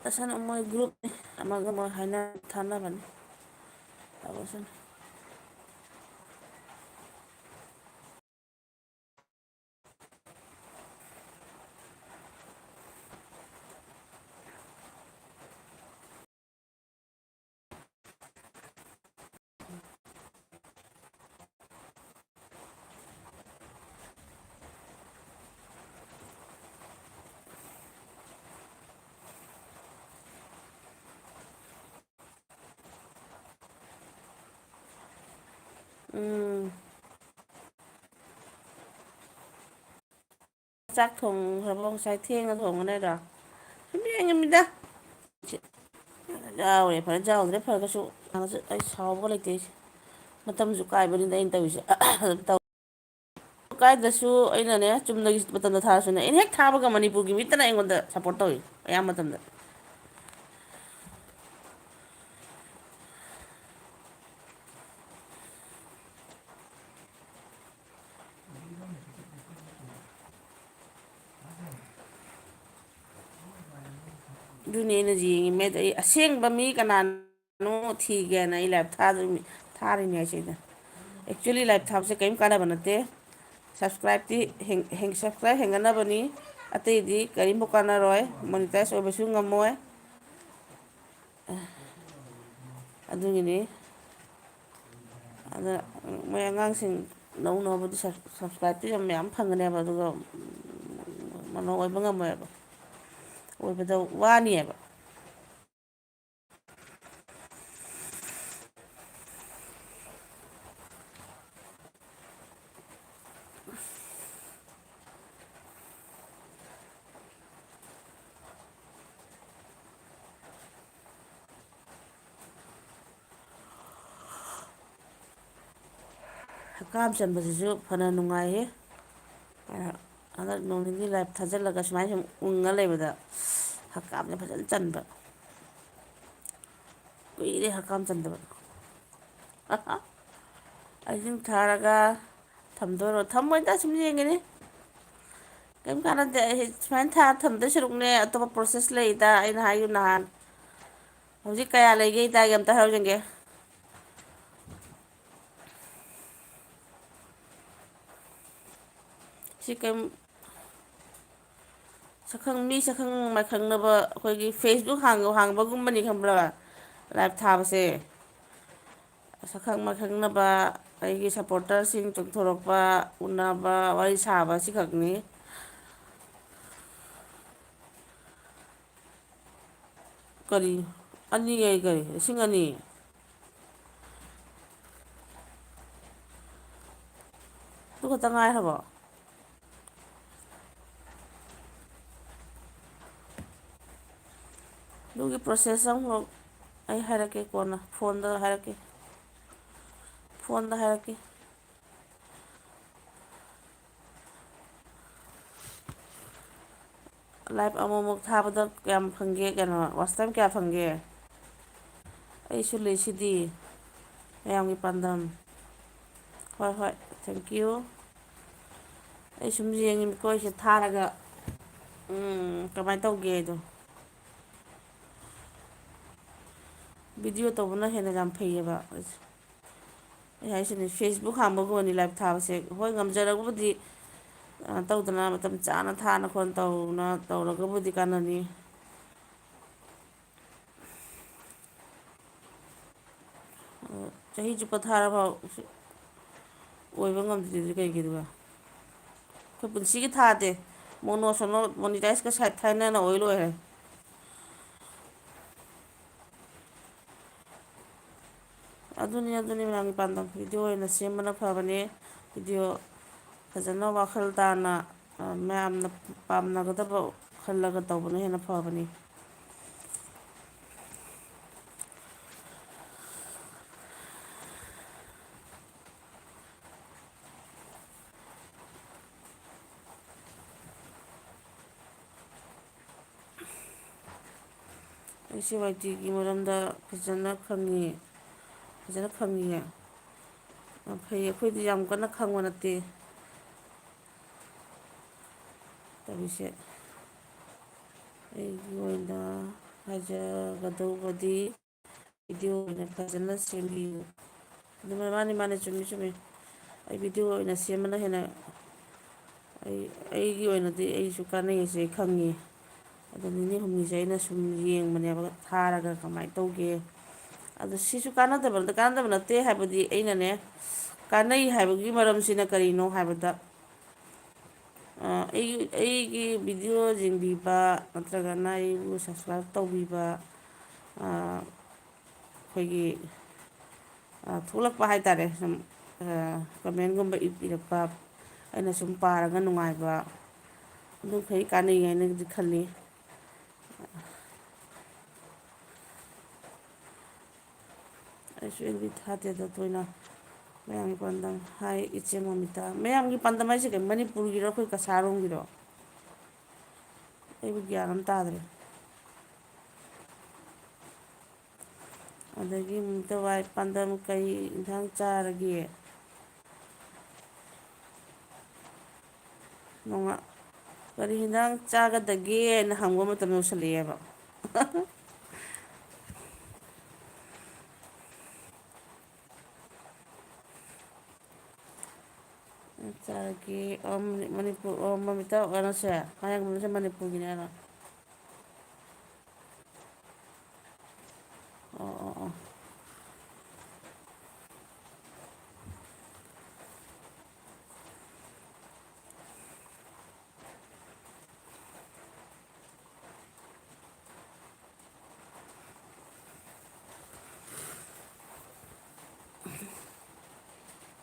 ꯇꯁꯅ ꯃꯣꯏ ꯒ꯭ꯔꯨꯞꯅꯤ ꯑꯃꯒ ꯑꯃ ꯍꯥꯏꯅ ꯊꯥꯅꯕꯅꯤ ꯇꯧꯁꯅꯨ ꯆꯥꯛ ꯊꯣꯡꯈ꯭ꯔꯕ ꯉꯁꯥꯏ ꯊꯦꯡꯅ ꯊꯣꯡꯒꯅꯤꯗꯣ ꯁꯨꯝ ꯌꯦꯡꯉꯝꯃꯤꯗ ꯌꯥꯎꯔꯦ ꯐꯔꯦ ꯌꯥꯎꯗ꯭ꯔꯦ ꯐꯔꯒꯁꯨ ꯑꯩ ꯁꯥꯎꯕꯒ ꯂꯩꯇꯦ ꯑꯩꯁꯦ ꯃꯇꯝꯁꯨ ꯀꯥꯏꯕꯅꯤꯅ ꯑꯩꯅ ꯇꯧꯔꯤꯁꯦ ꯀꯥꯏꯗꯁꯨ ꯑꯩꯅꯅꯦ ꯆꯨꯝꯅꯒꯤ ꯃꯇꯝꯗ ꯊꯥꯔꯁꯨꯅꯦ ꯑꯩꯅ ꯍꯦꯛ ꯊꯥꯕꯒ ꯃꯅꯤꯄꯨꯔꯒꯤ ꯃꯤꯠꯇꯅ ꯑꯩꯉꯣꯟꯗ ꯁꯞꯄꯣꯔꯠ ꯇꯧꯏ ꯑꯌꯥꯝꯕ ꯃꯇꯝꯗ ꯑꯗꯨꯅꯤ ꯑꯩꯅ ꯌꯦꯡꯉꯤꯃꯦꯗ ꯑꯩ ꯑꯁꯦꯡꯕ ꯃꯤ ꯀꯅꯥꯅꯣ ꯊꯤꯒꯦꯅ ꯑꯩ ꯂꯥꯏꯞ ꯊꯥꯔꯤꯅꯤ ꯍꯥꯏꯁꯦ ꯑꯦꯛꯆꯨꯋꯦꯂꯤ ꯂꯥꯏꯞ ꯊꯥꯕꯁꯦ ꯀꯔꯤꯝ ꯀꯥꯟꯅꯕ ꯅꯠꯇꯦ ꯁꯕꯁꯀ꯭ꯔꯥꯏꯞꯇꯤ ꯁꯕꯁꯀ꯭ꯔꯥꯏꯞ ꯍꯦꯟꯒꯠꯅꯕꯅꯤ ꯑꯇꯩꯗꯤ ꯀꯔꯤꯝꯐꯥꯎ ꯀꯥꯟꯅꯔꯣꯏ ꯃꯣꯅꯤꯇꯥꯏꯁ ꯑꯣꯏꯕꯁꯨ ꯉꯝꯃꯣꯏ ꯑꯗꯨꯒꯤꯅꯤ ꯑꯗ ꯃꯣꯏ ꯑꯉꯥꯡꯁꯤꯡ ꯅꯧꯅꯕꯨꯗꯤ ꯁꯕꯁꯀ꯭ꯔꯥꯏꯕꯇꯤ ꯌꯥꯝ ꯃꯌꯥꯝ ꯐꯪꯒꯅꯦꯕ ꯑꯗꯨꯒ ꯃꯅꯣ ꯑꯣꯏꯕ ꯉꯝꯃꯣꯏꯕ ꯑꯣꯏꯕꯗ ꯋꯥꯅꯤꯑꯕ ꯍꯛꯀꯥꯝ ꯆꯟꯕꯁꯤꯁꯨ ꯐꯅ ꯅꯨꯡꯉꯥꯏꯍꯦ. ꯍꯟꯗꯛ ꯅꯣꯡ ꯅꯤꯅꯤ ꯂꯥꯏꯞ ꯊꯥꯖꯤꯜꯂꯒ ꯁꯨꯃꯥꯏꯅ ꯁꯨꯝ ꯎꯪꯉ ꯂꯩꯕꯗ ꯍꯛꯀꯥꯝꯁꯦ ꯐꯖꯅ ꯆꯟꯕ. ꯀꯨꯏꯔꯦ ꯍꯛꯀꯥꯝ ꯆꯟꯗꯕ. ꯑꯍꯤꯡ ꯊꯥꯔꯒ ꯊꯝꯗꯣꯏꯔꯣ? ꯊꯝꯃꯣꯏꯗ ꯁꯨꯝ ꯌꯦꯡꯉꯤꯅꯤ. ꯀꯩꯝ ꯀꯥꯟꯅꯗꯦ ꯑꯩ ꯁꯨꯃꯥꯏꯅ ꯊꯝꯗꯣꯏ ꯁꯔꯨꯛꯅꯦ ꯑꯇꯣꯞꯄ ꯄ꯭ꯔꯣꯁꯦꯁ ꯂꯩꯗ ꯑꯩꯅ ꯍꯥꯏꯌꯨ ꯅꯍꯥꯟ. ꯍꯧꯖꯤꯛ ꯀꯌꯥ ꯂꯩꯒꯦ ꯏꯇꯥꯒꯤ ꯑꯝꯇ ꯍꯥꯏꯔꯛꯑꯣ ꯌꯦꯡꯒꯦ. ꯁꯤ ꯀꯩꯝ ꯃꯤ ꯁꯛꯈꯪ ꯃꯥꯏꯈꯪꯅꯕ ꯑꯩꯈꯣꯏꯒꯤ ꯐꯦꯁꯕꯨꯛ ꯍꯥꯡꯕꯒꯨꯝꯕꯅꯤ ꯈꯪꯕ꯭ꯔꯥ? ꯂꯥꯏꯞ ꯊꯥꯕꯁꯦ ꯁꯛꯈꯪ ꯃꯥꯏꯈꯪꯅꯕ ꯑꯩꯒꯤ ꯁꯞꯄꯣꯔꯇꯔꯁꯤꯡ ꯆꯣꯡꯊꯣꯔꯛꯄ ꯎꯅꯕ ꯋꯥꯔꯤ ꯁꯥꯕ ꯑꯁꯤꯈꯛꯅꯤ. ꯀꯔꯤ ꯑꯅꯤ ꯍꯥꯏ ꯀꯔꯤ 2,000? ꯑꯗꯨ ꯈꯛꯇ ꯉꯥꯏꯈ꯭ꯔꯕꯣ? ꯑꯗꯨꯒꯤ ꯄ꯭ꯔꯣꯁꯦꯁ ꯑꯃꯐꯥꯎ ꯑꯩ ꯍꯥꯏꯔꯛꯀꯦ ꯀꯣꯟꯅ ꯐꯣꯟꯗ ꯍꯥꯏꯔꯛꯀꯦ. ꯐꯣꯟꯗ ꯍꯥꯏꯔꯛꯀꯦ. ꯂꯥꯏꯞ ꯑꯃꯨꯛ ꯊꯥꯕꯗ ꯀꯌꯥꯝ ꯐꯪꯒꯦ ꯀꯩꯅꯣ ꯋꯥꯁ ꯇꯥꯏꯝ ꯀꯌꯥ ꯐꯪꯒꯦ? ꯑꯩꯁꯨ ꯂꯩꯁꯤꯗꯤ ꯃꯌꯥꯝꯒꯤ ꯄꯥꯟꯗꯝ. ꯍꯣꯏ ꯍꯣꯏ ꯊꯦꯡꯀ꯭ꯌꯨ. ꯑꯩ ꯁꯨꯝ ꯌꯦꯡꯉꯤꯅꯤꯀꯣ ꯑꯩꯁꯦ ꯊꯥꯔꯒ ꯀꯃꯥꯏꯅ ꯇꯧꯒꯦꯗꯣ. ꯚꯤꯗꯤꯑꯣ ꯇꯧꯕꯅ ꯍꯦꯟꯅ ꯌꯥꯝ ꯐꯩꯌꯦꯕ. ꯑꯩ ꯍꯥꯏꯁꯤꯅꯤ ꯐꯦꯁꯕꯨꯛ ꯍꯥꯡꯕꯒꯨꯝꯕꯅꯤ ꯂꯥꯏꯞ ꯊꯥꯕꯁꯦ. ꯍꯣꯏ ꯉꯝꯖꯔꯒꯕꯨꯗꯤ ꯇꯧꯗꯅ ꯃꯇꯝ ꯆꯥꯅ ꯊꯥꯅ ꯇꯧꯔꯒꯕꯨꯗꯤ ꯀꯥꯟꯅꯅꯤ. ꯆꯍꯤ ꯆꯨꯞꯄ ꯊꯥꯔꯐꯥꯎ ꯑꯣꯏꯕ ꯉꯝꯗ꯭ꯔꯤꯗꯨꯗꯤ ꯀꯩꯒꯤꯅꯣ? ꯑꯩꯈꯣꯏ ꯄꯨꯟꯁꯤꯒꯤ ꯊꯥꯗꯦ. ꯃꯣꯅꯤꯇꯥꯏꯁꯀ ꯁꯥꯏꯠ ꯈꯥꯏꯅꯅ ꯑꯣꯏ ꯂꯣꯏꯔꯦ. ꯑꯗꯨꯅꯤ ꯃꯌꯥꯝꯒꯤ ꯄꯥꯟꯗꯝ. ꯚꯤꯗꯤꯑꯣ ꯑꯣꯏꯅ ꯁꯦꯝꯕꯅ ꯐꯕꯅꯦ. ꯚꯤꯗꯤꯑꯣ ꯐꯖꯅ ꯋꯥꯈꯜ ꯇꯥꯅ ꯃꯌꯥꯝꯅ ꯄꯥꯝꯅꯒꯗꯕ ꯈꯜꯂꯒ ꯇꯧꯕꯅ ꯍꯦꯟꯅ ꯐꯕꯅꯤ. ꯑꯩ ꯁꯤ ꯋꯥꯏ ꯇꯤꯒꯤ ꯃꯔꯝꯗ ꯐꯖꯅ ꯈꯪꯉꯤ. ꯌꯥꯝ ꯐꯩ. ꯑꯩꯈꯣꯏꯗꯤ ꯌꯥꯝ ꯀꯟꯅ ꯈꯪꯕ ꯅꯠꯇꯦ. ꯇꯧꯔꯤꯁꯦ. ꯑꯩꯒꯤ ꯑꯣꯏꯅ ꯍꯥꯏꯖꯒꯗꯧꯕꯗꯤ ꯚꯤꯗꯤꯑꯣ ꯑꯣꯏꯅ ꯐꯖꯅ ꯁꯦꯝꯕꯤꯌꯨ. ꯃꯥꯅꯤ ꯆꯨꯝꯃꯤ. ꯑꯩ ꯚꯤꯗꯤꯑꯣ ꯑꯣꯏꯅ ꯁꯦꯝꯕꯅ ꯍꯦꯟꯅ ꯑꯩꯒꯤ ꯑꯣꯏꯅꯗꯤ ꯑꯩꯁꯨ ꯀꯥꯟꯅꯩꯁꯦ ꯑꯩ ꯈꯪꯉꯤ. ꯑꯗꯣ ꯅꯤꯅꯤ ꯍꯨꯝꯅꯤꯁꯦ ꯑꯩꯅ ꯁꯨꯝ ꯌꯦꯡꯕꯅꯦꯕ ꯊꯥꯔꯒ ꯀꯃꯥꯏꯅ ꯇꯧꯒꯦ. ꯑꯗꯣ ꯁꯤꯁꯨ ꯀꯥꯟꯅꯗꯕ ꯅꯠꯇꯦ ꯍꯥꯏꯕꯗꯤ ꯑꯩꯅꯅꯦ ꯀꯥꯟꯅꯩ ꯍꯥꯏꯕꯒꯤ ꯃꯔꯝꯁꯤꯅ ꯀꯔꯤꯅꯣ ꯍꯥꯏꯕꯗ ꯑꯩꯒꯤ ꯚꯤꯗꯤꯑꯣ ꯌꯦꯡꯕꯤꯕ ꯅꯠꯇ꯭ꯔꯒꯅ ꯑꯩꯕꯨ ꯁꯞꯁꯀ꯭ꯔꯥꯏꯞ ꯇꯧꯕꯤꯕ ꯑꯩꯈꯣꯏꯒꯤ ꯊꯣꯛꯂꯛꯄ ꯍꯥꯏꯇꯥꯔꯦ ꯁꯨꯝ ꯀꯃꯦꯟꯒꯨꯝꯕ ꯏꯔꯛꯄ ꯑꯩꯅ ꯁꯨꯝ ꯄꯥꯔꯒ ꯅꯨꯡꯉꯥꯏꯕ ꯑꯗꯨꯈꯩ ꯀꯥꯟꯅꯩ ꯍꯥꯏꯅꯗꯤ ꯈꯜꯂꯤ. ꯑꯩꯁꯨ ꯑꯦꯕꯤ ꯊꯥꯗꯦꯗ ꯇꯣꯏꯅ. ꯃꯌꯥꯝꯒꯤ ꯄꯥꯟꯗꯝ ꯍꯥꯏ ꯏꯆꯦ ꯃꯣꯃꯤꯇꯥ. ꯃꯌꯥꯝꯒꯤ ꯄꯥꯟꯗꯝ ꯍꯥꯏꯁꯦ ꯀꯩꯅꯣ? ꯃꯅꯤꯄꯨꯔꯒꯤꯔꯣ ꯑꯩꯈꯣꯏ ꯀꯁꯥꯔꫭꯝꯒꯤꯔꯣ? ꯑꯩꯕꯨ ꯒ꯭ꯌꯥꯟ ꯑꯃ ꯇꯥꯗ꯭ꯔꯦ. ꯑꯗꯒꯤ ꯃꯨꯛꯇ ꯋꯥꯏ ꯄꯥꯟꯗꯝ ꯀꯩ ꯏꯟꯁꯥꯡ ꯆꯥꯔꯒꯦ? ꯀꯔꯤ ꯌꯦꯟꯁꯥꯡ ꯆꯥꯒꯗꯒꯦꯅ ꯍꯪꯕ ꯃꯇꯝ ꯌꯧꯁꯤꯜꯂꯛꯑꯦꯕ. ꯆꯥꯔꯒꯦ ꯃꯅꯤꯄꯨꯔ ꯃꯃꯤꯇꯥ ꯀꯩꯅꯣꯁꯦ ꯃꯌꯥꯡꯁꯦ ꯃꯅꯤꯄꯨꯔꯒꯤꯅꯦꯅ. ꯑꯣ.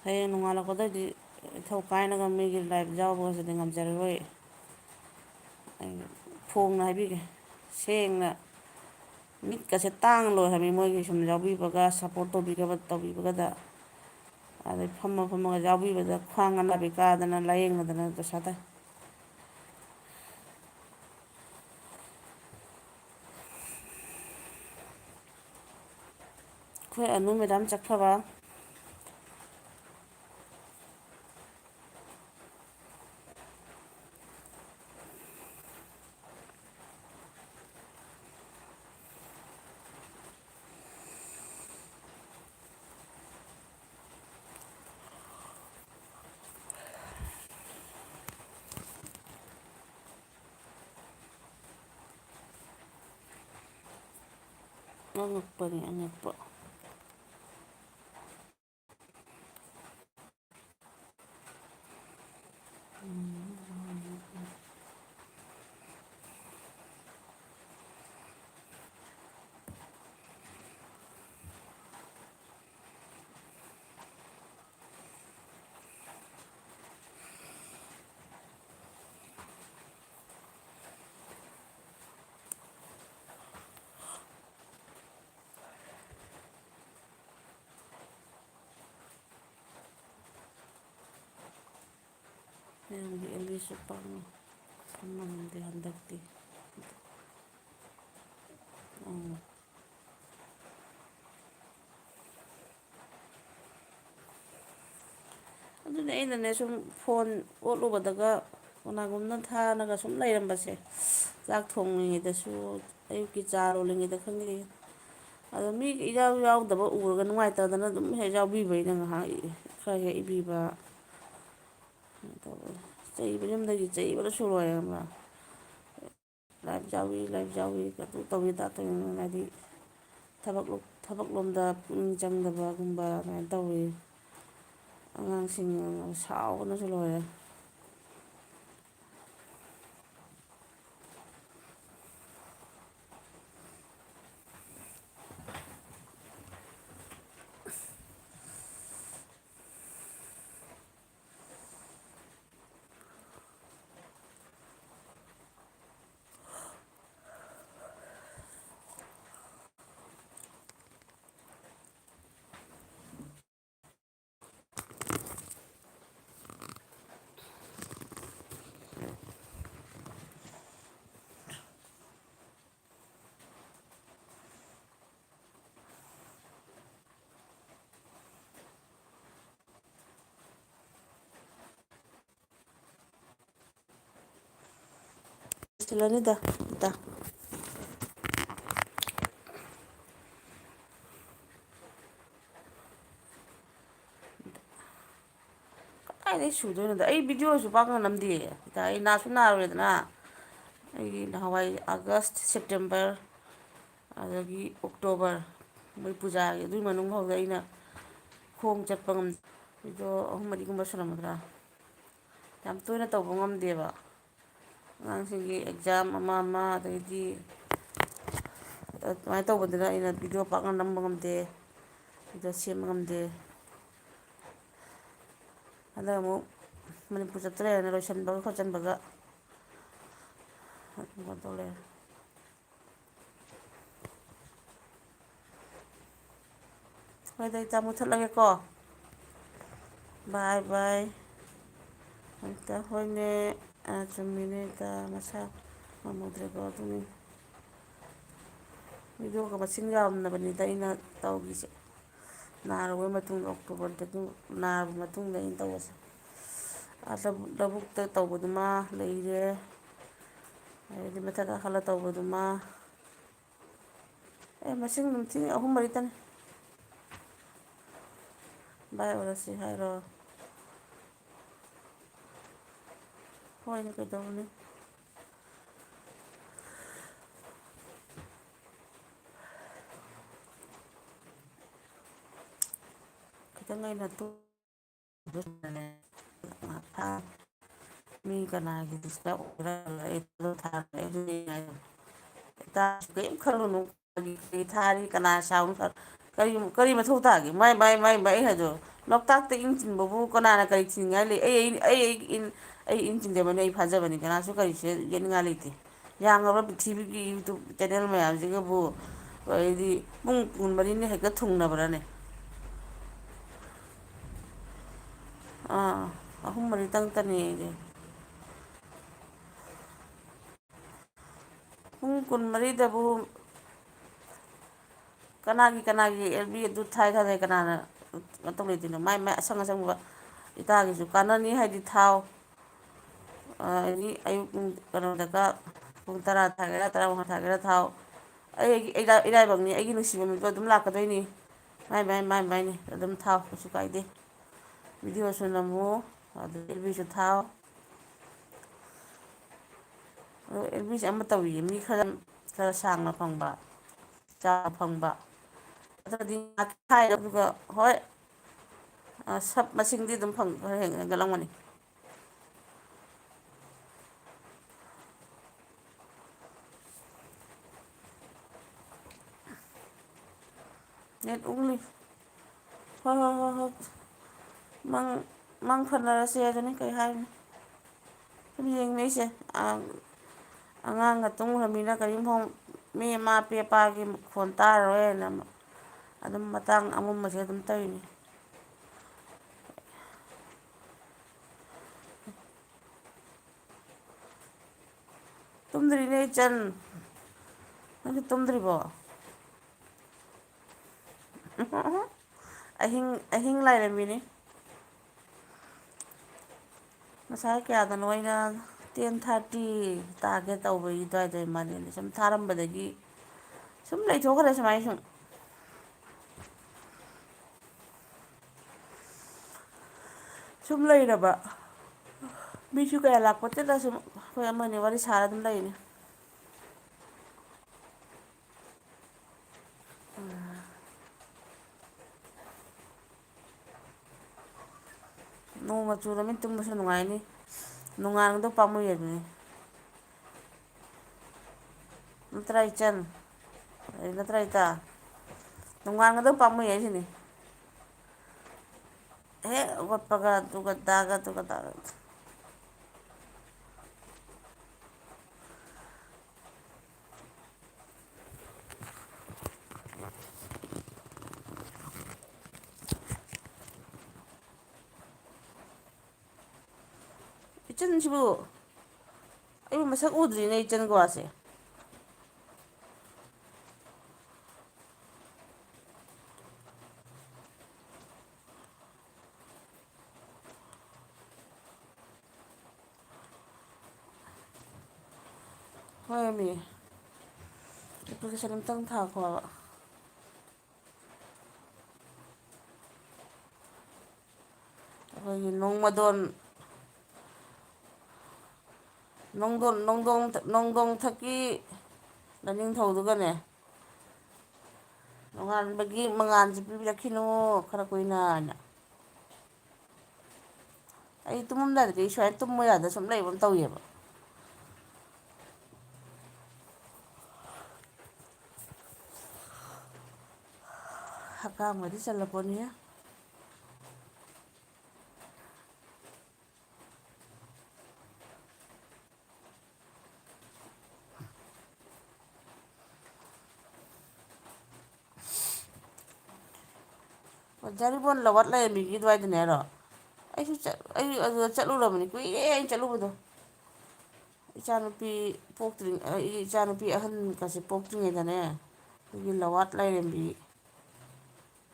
ꯍꯌꯦꯡ ꯅꯣꯡꯉꯥꯜꯂꯛꯄꯗꯗꯤ ꯏꯊꯧ ꯀꯥꯏꯅꯒ ꯃꯤꯒꯤ ꯂꯥꯏꯞ ꯌꯥꯎꯕꯒꯁꯤꯗꯤ ꯉꯝꯖꯔꯔꯣꯏ. ꯑꯩ ꯐꯣꯡꯅ ꯍꯥꯏꯕꯤꯒꯦ ꯁꯦꯡꯅ. ꯃꯤꯠꯀꯁꯦ ꯇꯥꯡꯅ ꯂꯣꯏꯔꯝꯃꯤ ꯃꯣꯏꯒꯤ ꯁꯨꯝ ꯌꯥꯎꯕꯤꯕꯒ ꯁꯞꯄꯣꯔꯠ ꯇꯧꯕꯤꯕꯒꯗ. ꯑꯗꯩ ꯐꯝꯃ ꯐꯝꯃꯒ ꯌꯥꯎꯕꯤꯕꯗ ꯈ꯭ꯋꯥꯡꯒ ꯅꯥꯕꯤ ꯀꯥꯗꯅ ꯂꯥꯏꯌꯦꯡꯕꯗꯅ ꯗꯁꯥ ꯇꯥꯏ꯫ ꯑꯩꯈꯣꯏ ꯑꯅꯨ ꯃꯦꯗꯥꯝ ꯆꯠꯈ꯭ꯔꯕ? ꯑꯉꯛꯄꯅꯤ ꯑꯉꯛꯄ꯫ ꯃꯌꯥꯝꯒꯤ ꯑꯦꯜꯕꯤꯁꯨ ꯄꯥꯛꯅ ꯐꯪꯉꯝꯗꯦ ꯍꯟꯗꯛꯇꯤ꯫ ꯎꯝ ꯑꯗꯨꯅꯦ ꯑꯩꯅꯅꯦ ꯁꯨꯝ ꯐꯣꯟ ꯑꯣꯠꯂꯨꯕꯗꯒ ꯀꯅꯥꯒꯨꯝꯅ ꯊꯥꯔꯒ ꯁꯨꯝ ꯂꯩꯔꯝꯕꯁꯦ ꯆꯥꯛ ꯊꯣꯡꯂꯤꯉꯩꯗꯁꯨ ꯑꯌꯨꯛꯀꯤ ꯆꯥ ꯂꯣꯜꯂꯤꯉꯩꯗ ꯈꯪꯗꯦ ꯑꯗꯣ ꯃꯤ ꯏꯌꯥꯎ ꯌꯥꯎꯗꯕ ꯎꯔꯒ ꯅꯨꯡꯉꯥꯏꯇꯗꯅ ꯑꯗꯨꯝ ꯍꯦꯛ ꯌꯥꯎꯕꯤꯕ ꯑꯩꯅ ꯉꯥꯏꯍꯥꯛ ꯈꯔ ꯍꯦꯛ ꯏꯕꯤꯕ ꯆꯩꯕ ꯌꯨꯝꯗꯒꯤ ꯆꯩꯕꯗꯁꯨ ꯂꯣꯏꯔꯦ ꯈꯪꯕ꯭ꯔꯥ ꯂꯥꯏꯔꯤꯛ ꯌꯥꯎꯏ ꯂꯥꯏꯔꯤꯛ ꯌꯥꯎꯏ ꯑꯗꯨ ꯇꯧꯏ ꯑꯗꯥ ꯇꯧꯏ ꯍꯥꯏꯗꯤ ꯊꯕꯛꯂꯣꯝꯗ ꯄꯨꯛꯅꯤꯡ ꯆꯪꯗꯕꯒꯨꯝꯕ ꯑꯗꯨꯃꯥꯏꯅ ꯇꯧꯋꯤ ꯑꯉꯥꯡꯁꯤꯡ ꯁꯥꯎꯕꯅꯁꯨ ꯂꯣꯏꯔꯦ ꯂꯣꯏꯁꯤꯜꯂꯅꯤꯗ ꯏꯇꯥ ꯀꯥꯏꯗꯩ ꯁꯨꯗꯣꯏꯅꯣꯗ ꯑꯩ ꯚꯤꯗꯤꯑꯣꯁꯨ ꯄꯥꯛꯅ ꯅꯝꯗꯦ ꯏꯇꯥ ꯑꯩ ꯅꯥꯁꯨ ꯅꯥꯔꯨꯔꯦꯗꯅ ꯑꯩꯒꯤ ꯅꯍꯥꯟꯋꯥꯏ ꯑꯥꯒꯁ ꯁꯦꯞꯇꯦꯝꯕꯔ ꯑꯗꯒꯤ ꯑꯣꯛꯇꯣꯕꯔ ꯃꯣꯏ ꯄꯨꯖꯥꯒꯤ ꯑꯗꯨꯒꯤ ꯃꯅꯨꯡ ꯐꯥꯎꯗ ꯑꯩꯅ ꯈꯣꯡ ꯆꯠꯄ ꯉꯝꯗꯦ ꯚꯤꯗꯤꯑꯣ ꯑꯍꯨꯝ ꯃꯔꯤꯒꯨꯝꯕ ꯁꯨꯔꯝꯒꯗ꯭ꯔꯥ ꯌꯥꯝ ꯇꯣꯏꯅ ꯇꯧꯕ ꯉꯝꯗꯦꯕ ꯑꯉꯥꯡꯁꯤꯡꯒꯤ ꯑꯦꯛꯖꯥꯝ ꯑꯃ ꯑꯃ ꯑꯗꯩꯗꯤ ꯑꯗꯨꯃꯥꯏꯅ ꯇꯧꯕꯗꯅ ꯑꯩꯅ ꯚꯤꯗꯤꯑꯣ ꯄꯥꯛꯅ ꯅꯝꯕ ꯉꯝꯗꯦ ꯚꯤꯗꯤꯑꯣ ꯁꯦꯝꯕ ꯉꯝꯗꯦ ꯍꯟꯗꯛ ꯑꯃꯨꯛ ꯃꯅꯤꯄꯨꯔ ꯆꯞꯇ ꯂꯩꯔꯅ ꯂꯣꯏꯁꯤꯟꯕꯒ ꯈꯣꯠꯆꯟꯕꯒ ꯀꯩꯅꯣ ꯇꯧ ꯂꯩꯔꯦ ꯍꯣꯏꯗ ꯏꯇꯥ ꯃꯨꯠꯊꯠꯂꯒꯦꯀꯣ ꯕꯥꯏ ꯕꯥꯏ ꯏꯇꯥ ꯍꯣꯏꯅꯦ ꯆꯨꯝꯃꯤꯅꯦ ꯏꯇꯥ ꯃꯁꯥ ꯉꯝꯃꯨꯗ꯭ꯔꯦꯀꯣ ꯑꯗꯨꯅꯤ ꯚꯤꯗꯤꯑꯣꯒ ꯃꯁꯤꯡ ꯌꯥꯝꯅꯕꯅꯤꯗ ꯑꯩꯅ ꯇꯧꯈꯤꯁꯦ ꯅꯥꯔꯕ ꯃꯇꯨꯡꯗ ꯑꯣꯛꯇꯣꯕꯔꯗꯒꯤ ꯅꯥꯔꯕ ꯃꯇꯨꯡꯗ ꯑꯩꯅ ꯇꯧꯕꯁꯦ ꯂꯧꯕꯨꯛꯇ ꯇꯧꯕꯗꯨꯃ ꯂꯩꯔꯦ ꯑꯗꯩꯗꯤ ꯃꯊꯛ ꯀꯥꯈꯠꯂ ꯇꯧꯕꯗꯨꯃ ꯃꯁꯤꯡ ꯅꯨꯡꯊꯤ ꯑꯍꯨꯝ ꯃꯔꯤꯇꯅꯤ ꯚꯥꯏ ꯑꯣꯏꯔꯁꯤ ꯍꯥꯏꯔꯣ ꯍꯣꯏꯅꯦ ꯀꯩꯗꯧꯔꯨꯅꯤ ꯈꯤꯇꯪ ꯑꯩꯅ ꯃꯤ ꯀꯅꯥꯒꯤ ꯗꯤꯁꯇꯔꯕ ꯑꯣꯏꯔ ꯀꯔꯤꯝ ꯈꯜꯂꯨꯅꯨ ꯊꯥꯔꯤ ꯀꯅꯥ ꯁꯥꯎꯅ ꯀꯔꯤ ꯃꯊꯧ ꯇꯥꯒꯦ ꯃꯥꯏ ꯑꯩ ꯍꯥꯏꯗꯣ ꯂꯣꯛꯇꯥꯛꯇ ꯏꯟ ꯆꯤꯡꯕꯕꯨ ꯀꯅꯥꯅ ꯀꯔꯤ ꯊꯤꯡꯅꯤꯡꯉꯥꯏ ꯂꯩ ꯑꯩ ꯏꯟ ꯆꯤꯡꯖꯕꯅꯤ ꯑꯩ ꯐꯥꯖꯕꯅꯤ ꯀꯅꯥꯁꯨ ꯀꯔꯤꯁꯨ ꯌꯦꯠꯅꯤꯡꯉꯥꯏ ꯂꯩꯇꯦ ꯌꯥꯝꯈ꯭ꯔꯕ ꯄ꯭ꯔꯤꯊꯤꯕꯤꯒꯤ ꯌꯨꯇꯨꯞ ꯆꯦꯅꯦꯜ ꯃꯌꯥꯝꯁꯤꯒꯕꯨ ꯑꯩꯗꯤ ꯄꯨꯡ ꯀꯨꯟꯃꯔꯤꯅ ꯍꯦꯛꯇ ꯊꯨꯡꯅꯕ꯭ꯔꯅꯦ ꯃꯔꯤꯇꯪꯇꯅꯦ ꯑꯩꯗꯤ ꯄꯨꯡ ꯀꯨꯟꯃꯔꯤꯗꯕꯨ ꯀꯅꯥꯒꯤ ꯑꯦꯜꯕꯤ ꯑꯗꯨ ꯊꯥꯏ ꯈꯥꯟꯅꯩ ꯀꯅꯥꯅ ꯃꯇꯧ ꯂꯩꯗꯣꯏꯅꯣ ꯃꯥꯏ ꯃꯥꯏ ꯑꯁꯪ ꯑꯁꯪꯕ ꯏꯇꯥꯒꯤꯁꯨ ꯀꯥꯟꯅꯅꯤ ꯍꯥꯏꯗꯤ ꯊꯥꯎ ꯑꯩꯒꯤ ꯑꯌꯨꯛ ꯀꯩꯅꯣꯗꯒ ꯄꯨꯡ ꯇꯔꯥ ꯊꯥꯒꯦꯔꯥ ꯇꯔꯥꯃꯉꯥ ꯊꯥꯒꯦꯔꯥ ꯊꯥꯎ ꯑꯩꯒꯤ ꯏꯔꯥꯏꯕꯛꯅꯤ ꯑꯩꯒꯤ ꯅꯨꯡꯁꯤꯕ ꯃꯤꯗꯣ ꯑꯗꯨꯝ ꯂꯥꯛꯀꯗꯣꯏꯅꯤ ꯃꯥꯏꯅꯤ ꯑꯗꯨꯝ ꯊꯥꯎ ꯀꯩꯁꯨ ꯀꯥꯏꯗꯦ ꯚꯤꯗꯤꯑꯣꯁꯨ ꯅꯝꯃꯨ ꯑꯗꯨ ꯑꯦꯜꯕꯤꯁꯨ ꯊꯥꯎ ꯑꯗꯣ ꯑꯦꯜꯕꯤꯁꯦ ꯑꯃ ꯇꯧꯏꯌꯦ ꯃꯤ ꯈꯔ ꯁꯥꯡꯅ ꯐꯪꯕ ꯐꯪꯕ ꯑꯗꯨꯗꯤ ꯑꯗꯨꯒ ꯍꯣꯏ ꯁꯞ ꯃꯁꯤꯡꯗꯤ ꯑꯗꯨꯝ ꯈꯔ ꯍꯦꯟꯒꯠꯂꯝꯒꯅꯤ ꯅꯦꯠ ꯎꯪꯂꯤ ꯍꯣꯏ ꯃꯪ ꯐꯅꯔꯁꯦ ꯑꯗꯨꯅꯤ ꯀꯩ ꯍꯥꯏꯅꯤ ꯁꯨꯝ ꯌꯦꯡꯅꯩꯁꯦ ꯑꯉꯥꯡꯒ ꯇꯨꯝꯈ꯭ꯔꯃꯤꯅ ꯀꯔꯤꯝꯐꯥꯎ ꯃꯤ ꯃꯥ ꯄꯦꯄꯥꯒꯤ ꯃꯈꯣꯟ ꯇꯥꯔꯔꯣꯏꯅ ꯑꯗꯨꯝ ꯃꯇꯥꯡ ꯑꯃꯝꯕꯁꯦ ꯑꯗꯨꯝ ꯇꯧꯔꯤꯅꯤ ꯇꯨꯝꯗ꯭ꯔꯤꯅꯦ ꯏꯆꯟ ꯅꯪꯗꯤ ꯇꯨꯝꯗ꯭ꯔꯤꯕꯣ ꯑꯍꯤꯡ ꯂꯥꯏꯔꯦꯝꯕꯤꯅꯤ ꯉꯁꯥꯏ ꯀꯌꯥꯗꯅꯣ ꯑꯩꯅ 10:30 ꯇꯥꯒꯦ ꯇꯧꯕꯒꯤ ꯑꯗꯨꯋꯥꯏꯗ ꯃꯥꯜꯂꯦꯅꯦ ꯁꯨꯝ ꯊꯥꯔꯝꯕꯗꯒꯤ ꯁꯨꯝ ꯂꯩꯊꯣꯛꯈ꯭ꯔꯦ ꯁꯨꯃꯥꯏꯅ ꯁꯨꯝ ꯂꯩꯔꯕ ꯃꯤꯁꯨ ꯀꯌꯥ ꯂꯥꯛꯄꯣꯠꯇꯦꯗ ꯁꯨꯝ ꯑꯩꯈꯣꯏ ꯑꯃꯅꯤ ꯋꯥꯔꯤ ꯁꯥꯔ ꯑꯗꯨꯝ ꯂꯩꯅꯤ ꯅꯣꯡꯒ ꯆꯨꯔꯃꯤꯅ ꯇꯨꯝꯕꯁꯨ ꯅꯨꯡꯉꯥꯏꯅꯤ ꯅꯣꯡꯉꯥꯟꯕꯗꯣ ꯄꯥꯝꯃꯨꯏ ꯑꯗꯨꯅꯤ ꯅꯠꯇ꯭ꯔꯥ ꯏꯆꯟ ꯅꯠꯇ꯭ꯔꯥ ꯏꯇꯥ ꯅꯣꯡꯉꯥꯟꯒꯗꯕ ꯄꯥꯝꯃꯨꯏ ꯍꯥꯏꯁꯤꯅꯤ ꯍꯦꯛ ꯍꯧꯒꯠꯄꯒ ꯑꯗꯨꯒ ꯑꯗꯥꯒ ꯏꯆꯟꯁꯤꯕꯨ ꯑꯩꯕꯨ ꯃꯁꯛ ꯎꯗ꯭ꯔꯤꯅꯦ ꯏꯆꯟꯒꯋꯥꯁꯦ ꯍꯣꯏꯃꯤ ꯑꯦꯄ꯭ꯂꯤꯀꯦꯁꯟ ꯑꯝꯇꯪ ꯊꯥꯈꯣꯕ ꯑꯩꯈꯣꯏꯒꯤ ꯅꯣꯡꯗꯣꯡꯊꯛꯀꯤ ꯂꯥꯏꯅꯤꯡꯊꯧꯗꯨꯒꯅꯦ ꯅꯣꯡꯉꯥꯟꯕꯒꯤ ꯃꯉꯥꯜꯁꯤ ꯄꯤꯕꯤꯔꯛꯈꯤꯅꯨ ꯈꯔ ꯀꯨꯏꯅ ꯍꯥꯏꯅ ꯑꯩ ꯇꯨꯝꯃꯝꯗꯥꯏꯗꯗꯤ ꯁꯨꯃꯥꯏꯅ ꯇꯨꯝꯃꯨ ꯌꯥꯗ ꯁꯨꯝ ꯂꯩꯕ ꯑꯃ ꯇꯧꯏꯦꯕ ꯍꯀꯥꯝꯒꯗꯤ ꯆꯜꯂꯄꯣꯠꯅꯤꯍꯦ ꯖꯤꯔꯤꯕꯣꯟ ꯂꯋꯥꯠ ꯂꯩꯔꯦꯝꯕꯤꯒꯤ ꯑꯗꯨꯋꯥꯏꯗꯅꯦ ꯍꯥꯏꯔꯣ ꯑꯩ ꯑꯗꯨꯗ ꯆꯠꯂꯨꯔꯕꯅꯤ ꯀꯨꯏꯔꯦ ꯑꯩꯅ ꯆꯠꯂꯨꯕꯗꯣ ꯏꯆꯥꯅꯨꯄꯤ ꯏꯆꯥꯅꯨꯄꯤ ꯑꯍꯟꯒꯁꯦ ꯄꯣꯛꯇ꯭ꯔꯤꯉꯩꯗꯅꯦ ꯑꯩꯈꯣꯏꯒꯤ ꯂꯋꯥꯠ ꯂꯥꯏꯔꯦꯝꯕꯤ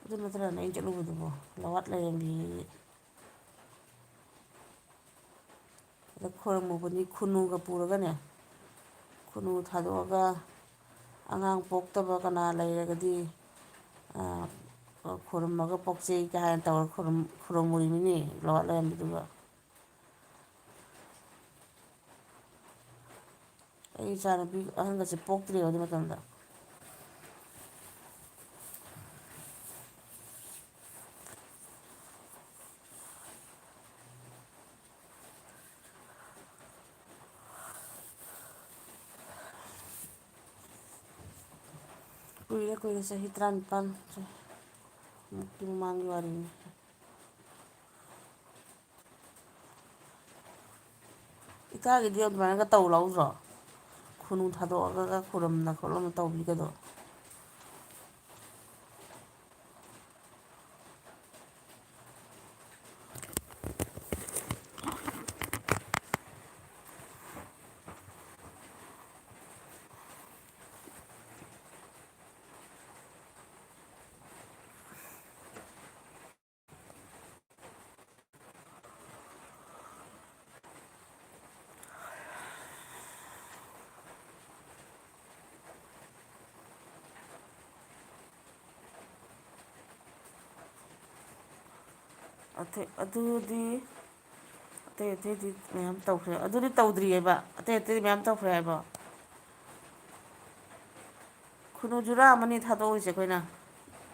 ꯑꯗꯨ ꯅꯠꯇ꯭ꯔꯅꯦ ꯑꯩꯅ ꯆꯠꯂꯨꯕꯗꯨꯕꯣ ꯂꯋꯥꯠ ꯂꯥꯏꯔꯦꯝꯕꯤ ꯑꯗ ꯈꯣꯏꯔꯝꯃꯨꯕꯅꯤ ꯈꯨꯟꯅꯨꯒ ꯄꯨꯔꯒꯅꯦ ꯈꯨꯟꯅꯨ ꯊꯥꯗꯣꯛꯑꯒ ꯑꯉꯥꯡ ꯄꯣꯛꯇꯕ ꯀꯅꯥ ꯂꯩꯔꯒꯗꯤ ꯈꯨꯔꯨꯝꯃꯒ ꯄꯣꯛꯆꯩ ꯀꯥꯏꯅ ꯇꯧꯔ ꯈꯨꯔꯨꯝꯃꯨꯔꯤꯃꯤꯅꯦ ꯂꯋꯥꯠ ꯂꯩꯔꯝꯕꯤꯗꯨꯒ ꯑꯩ ꯏꯆꯥꯅꯨꯄꯤ ꯑꯍꯟꯒꯁꯦ ꯄꯣꯛꯇ꯭ꯔꯤꯕ ꯑꯗꯨ ꯃꯇꯝꯗ ꯀꯨꯏꯔꯦ ꯆꯍꯤ 19 ꯃꯨꯛꯀꯤ ꯃꯃꯥꯡꯒꯤ ꯋꯥꯔꯤꯅꯤ ꯏꯀꯥꯒꯤꯗꯤ ꯑꯗꯨꯃꯥꯏꯅꯒ ꯇꯧ ꯂꯧꯗ꯭ꯔꯣ ꯈꯨꯅꯨ ꯊꯥꯗꯣꯛꯑꯒ ꯈꯨꯔꯨꯝꯅ ꯈꯣꯠꯂꯝꯅ ꯇꯧꯕꯤꯒꯗꯣ ꯑꯗꯨꯗꯤ ꯑꯇꯩ ꯑꯇꯩꯗꯤ ꯃꯌꯥꯝ ꯇꯧꯈ꯭ꯔꯦ ꯑꯗꯨꯗꯤ ꯇꯧꯗ꯭ꯔꯤꯑꯕ ꯑꯇꯩ ꯑꯇꯩꯗꯤ ꯃꯌꯥꯝ ꯇꯧꯈ꯭ꯔꯦ ꯍꯥꯏꯕꯣ ꯈꯨꯅꯨ ꯖꯨꯔꯥ ꯑꯃꯅꯤ ꯊꯥꯗꯣꯛꯎꯔꯤꯁꯦ ꯑꯩꯈꯣꯏꯅ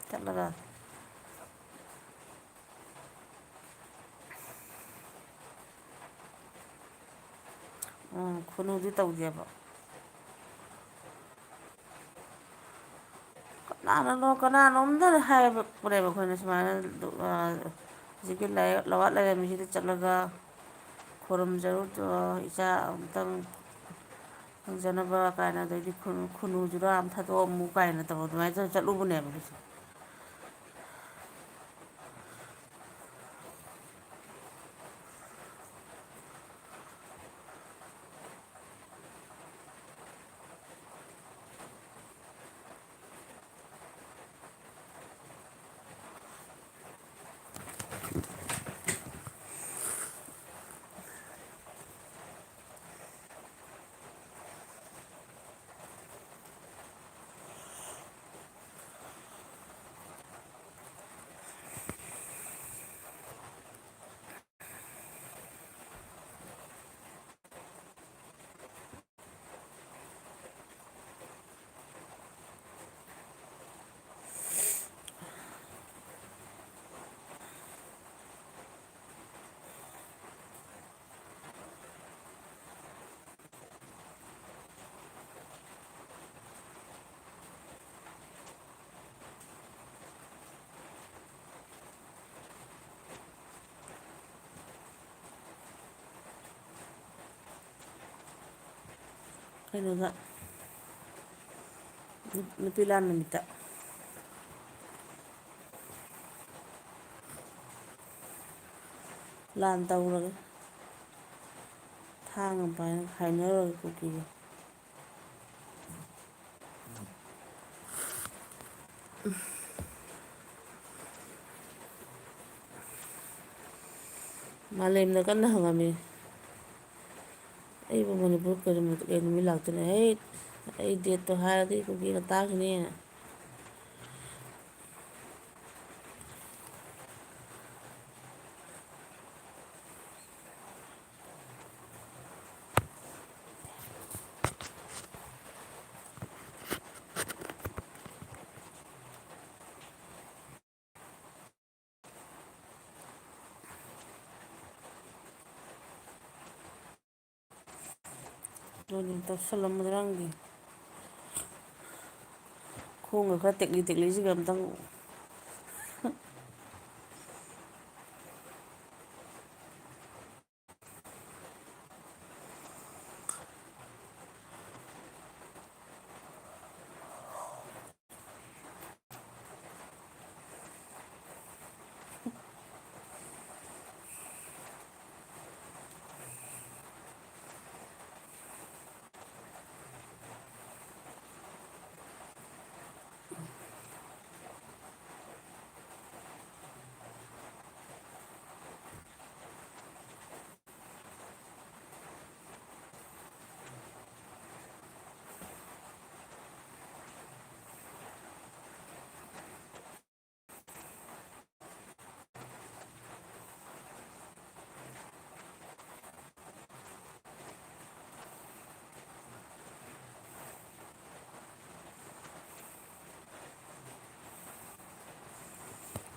ꯆꯠꯂꯒ ꯎꯝ ꯈꯨꯅꯨꯗꯤ ꯇꯧꯗꯦꯕ ꯀꯅꯥꯅꯣꯝꯇꯅ ꯍꯥꯏꯔꯛꯄꯅꯦꯕ ꯑꯩꯈꯣꯏꯅ ꯁꯨꯃꯥꯏꯅ ꯍꯧꯖꯤꯛꯀꯤ ꯂꯋꯥꯠ ꯂꯥꯏꯔꯦꯝꯕꯤꯁꯤꯗ ꯆꯠꯂꯒ ꯈꯨꯔꯨꯝꯖꯔꯨ ꯏꯆꯥ ꯑꯃꯨꯛꯇꯪ ꯐꯪꯖꯅꯕ ꯀꯥꯏꯅ ꯑꯗꯩꯗꯤ ꯈꯨꯟꯅꯨ ꯖꯨꯔꯥ ꯑꯃ ꯊꯥꯗꯣꯛꯑꯝꯃꯨ ꯀꯥꯏꯅ ꯇꯧꯔ ꯑꯗꯨꯃꯥꯏꯅ ꯇꯧꯔ ꯆꯠꯂꯨꯕꯅꯦꯕ ꯑꯩꯈꯣꯏꯁꯦ ꯀꯩꯅꯣꯗ ꯅꯨꯄꯤ ꯂꯥꯟ ꯅꯨꯃꯤꯠꯇ ꯂꯥꯟ ꯇꯧꯔꯒ ꯊꯥꯡ ꯑꯃ ꯄꯥꯏꯔꯒ ꯍꯥꯏꯅꯔꯨꯔꯒ ꯀꯨꯀꯤꯒ ꯃꯥꯂꯦꯝꯅ ꯀꯟꯅ ꯍꯪꯉꯝꯃꯤ ꯑꯩꯕꯨ ꯃꯅꯤꯄꯨꯔ ꯀꯩ ꯅꯨꯃꯤꯠ ꯂꯥꯛꯇꯣꯏꯅꯣ ꯍꯩꯠ ꯑꯩ ꯗꯦꯠꯇꯣ ꯍꯥꯏꯔꯗꯤ ꯀꯨꯀꯤꯅ ꯇꯥꯈꯤꯅꯤꯅ ꯑꯗꯨꯅꯤ ꯇꯧꯁꯜꯂꯝꯕꯗꯣ ꯅꯪꯗꯤ ꯈꯣꯡꯒ ꯈꯔ ꯇꯦꯛꯂꯤ ꯇꯦꯛꯂꯤꯁꯤꯒ ꯑꯝꯇꯪ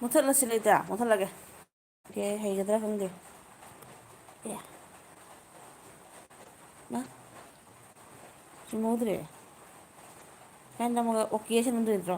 ꯃꯨꯊꯠꯂꯁꯤ ꯂꯩꯇꯦ ꯃꯨꯊꯠꯂꯒꯦ ꯑꯦ ꯍꯩꯒꯗ꯭ꯔꯥ ꯈꯪꯗꯦ ꯑꯦ ꯃꯥ ꯆꯨꯝꯍꯧꯗ꯭ꯔꯦ ꯁꯨꯃꯥꯏꯅ ꯅꯝꯃꯒ ꯑꯣꯀꯦ ꯁꯤ ꯅꯝꯗꯣꯏ ꯅꯠꯇ꯭ꯔꯣ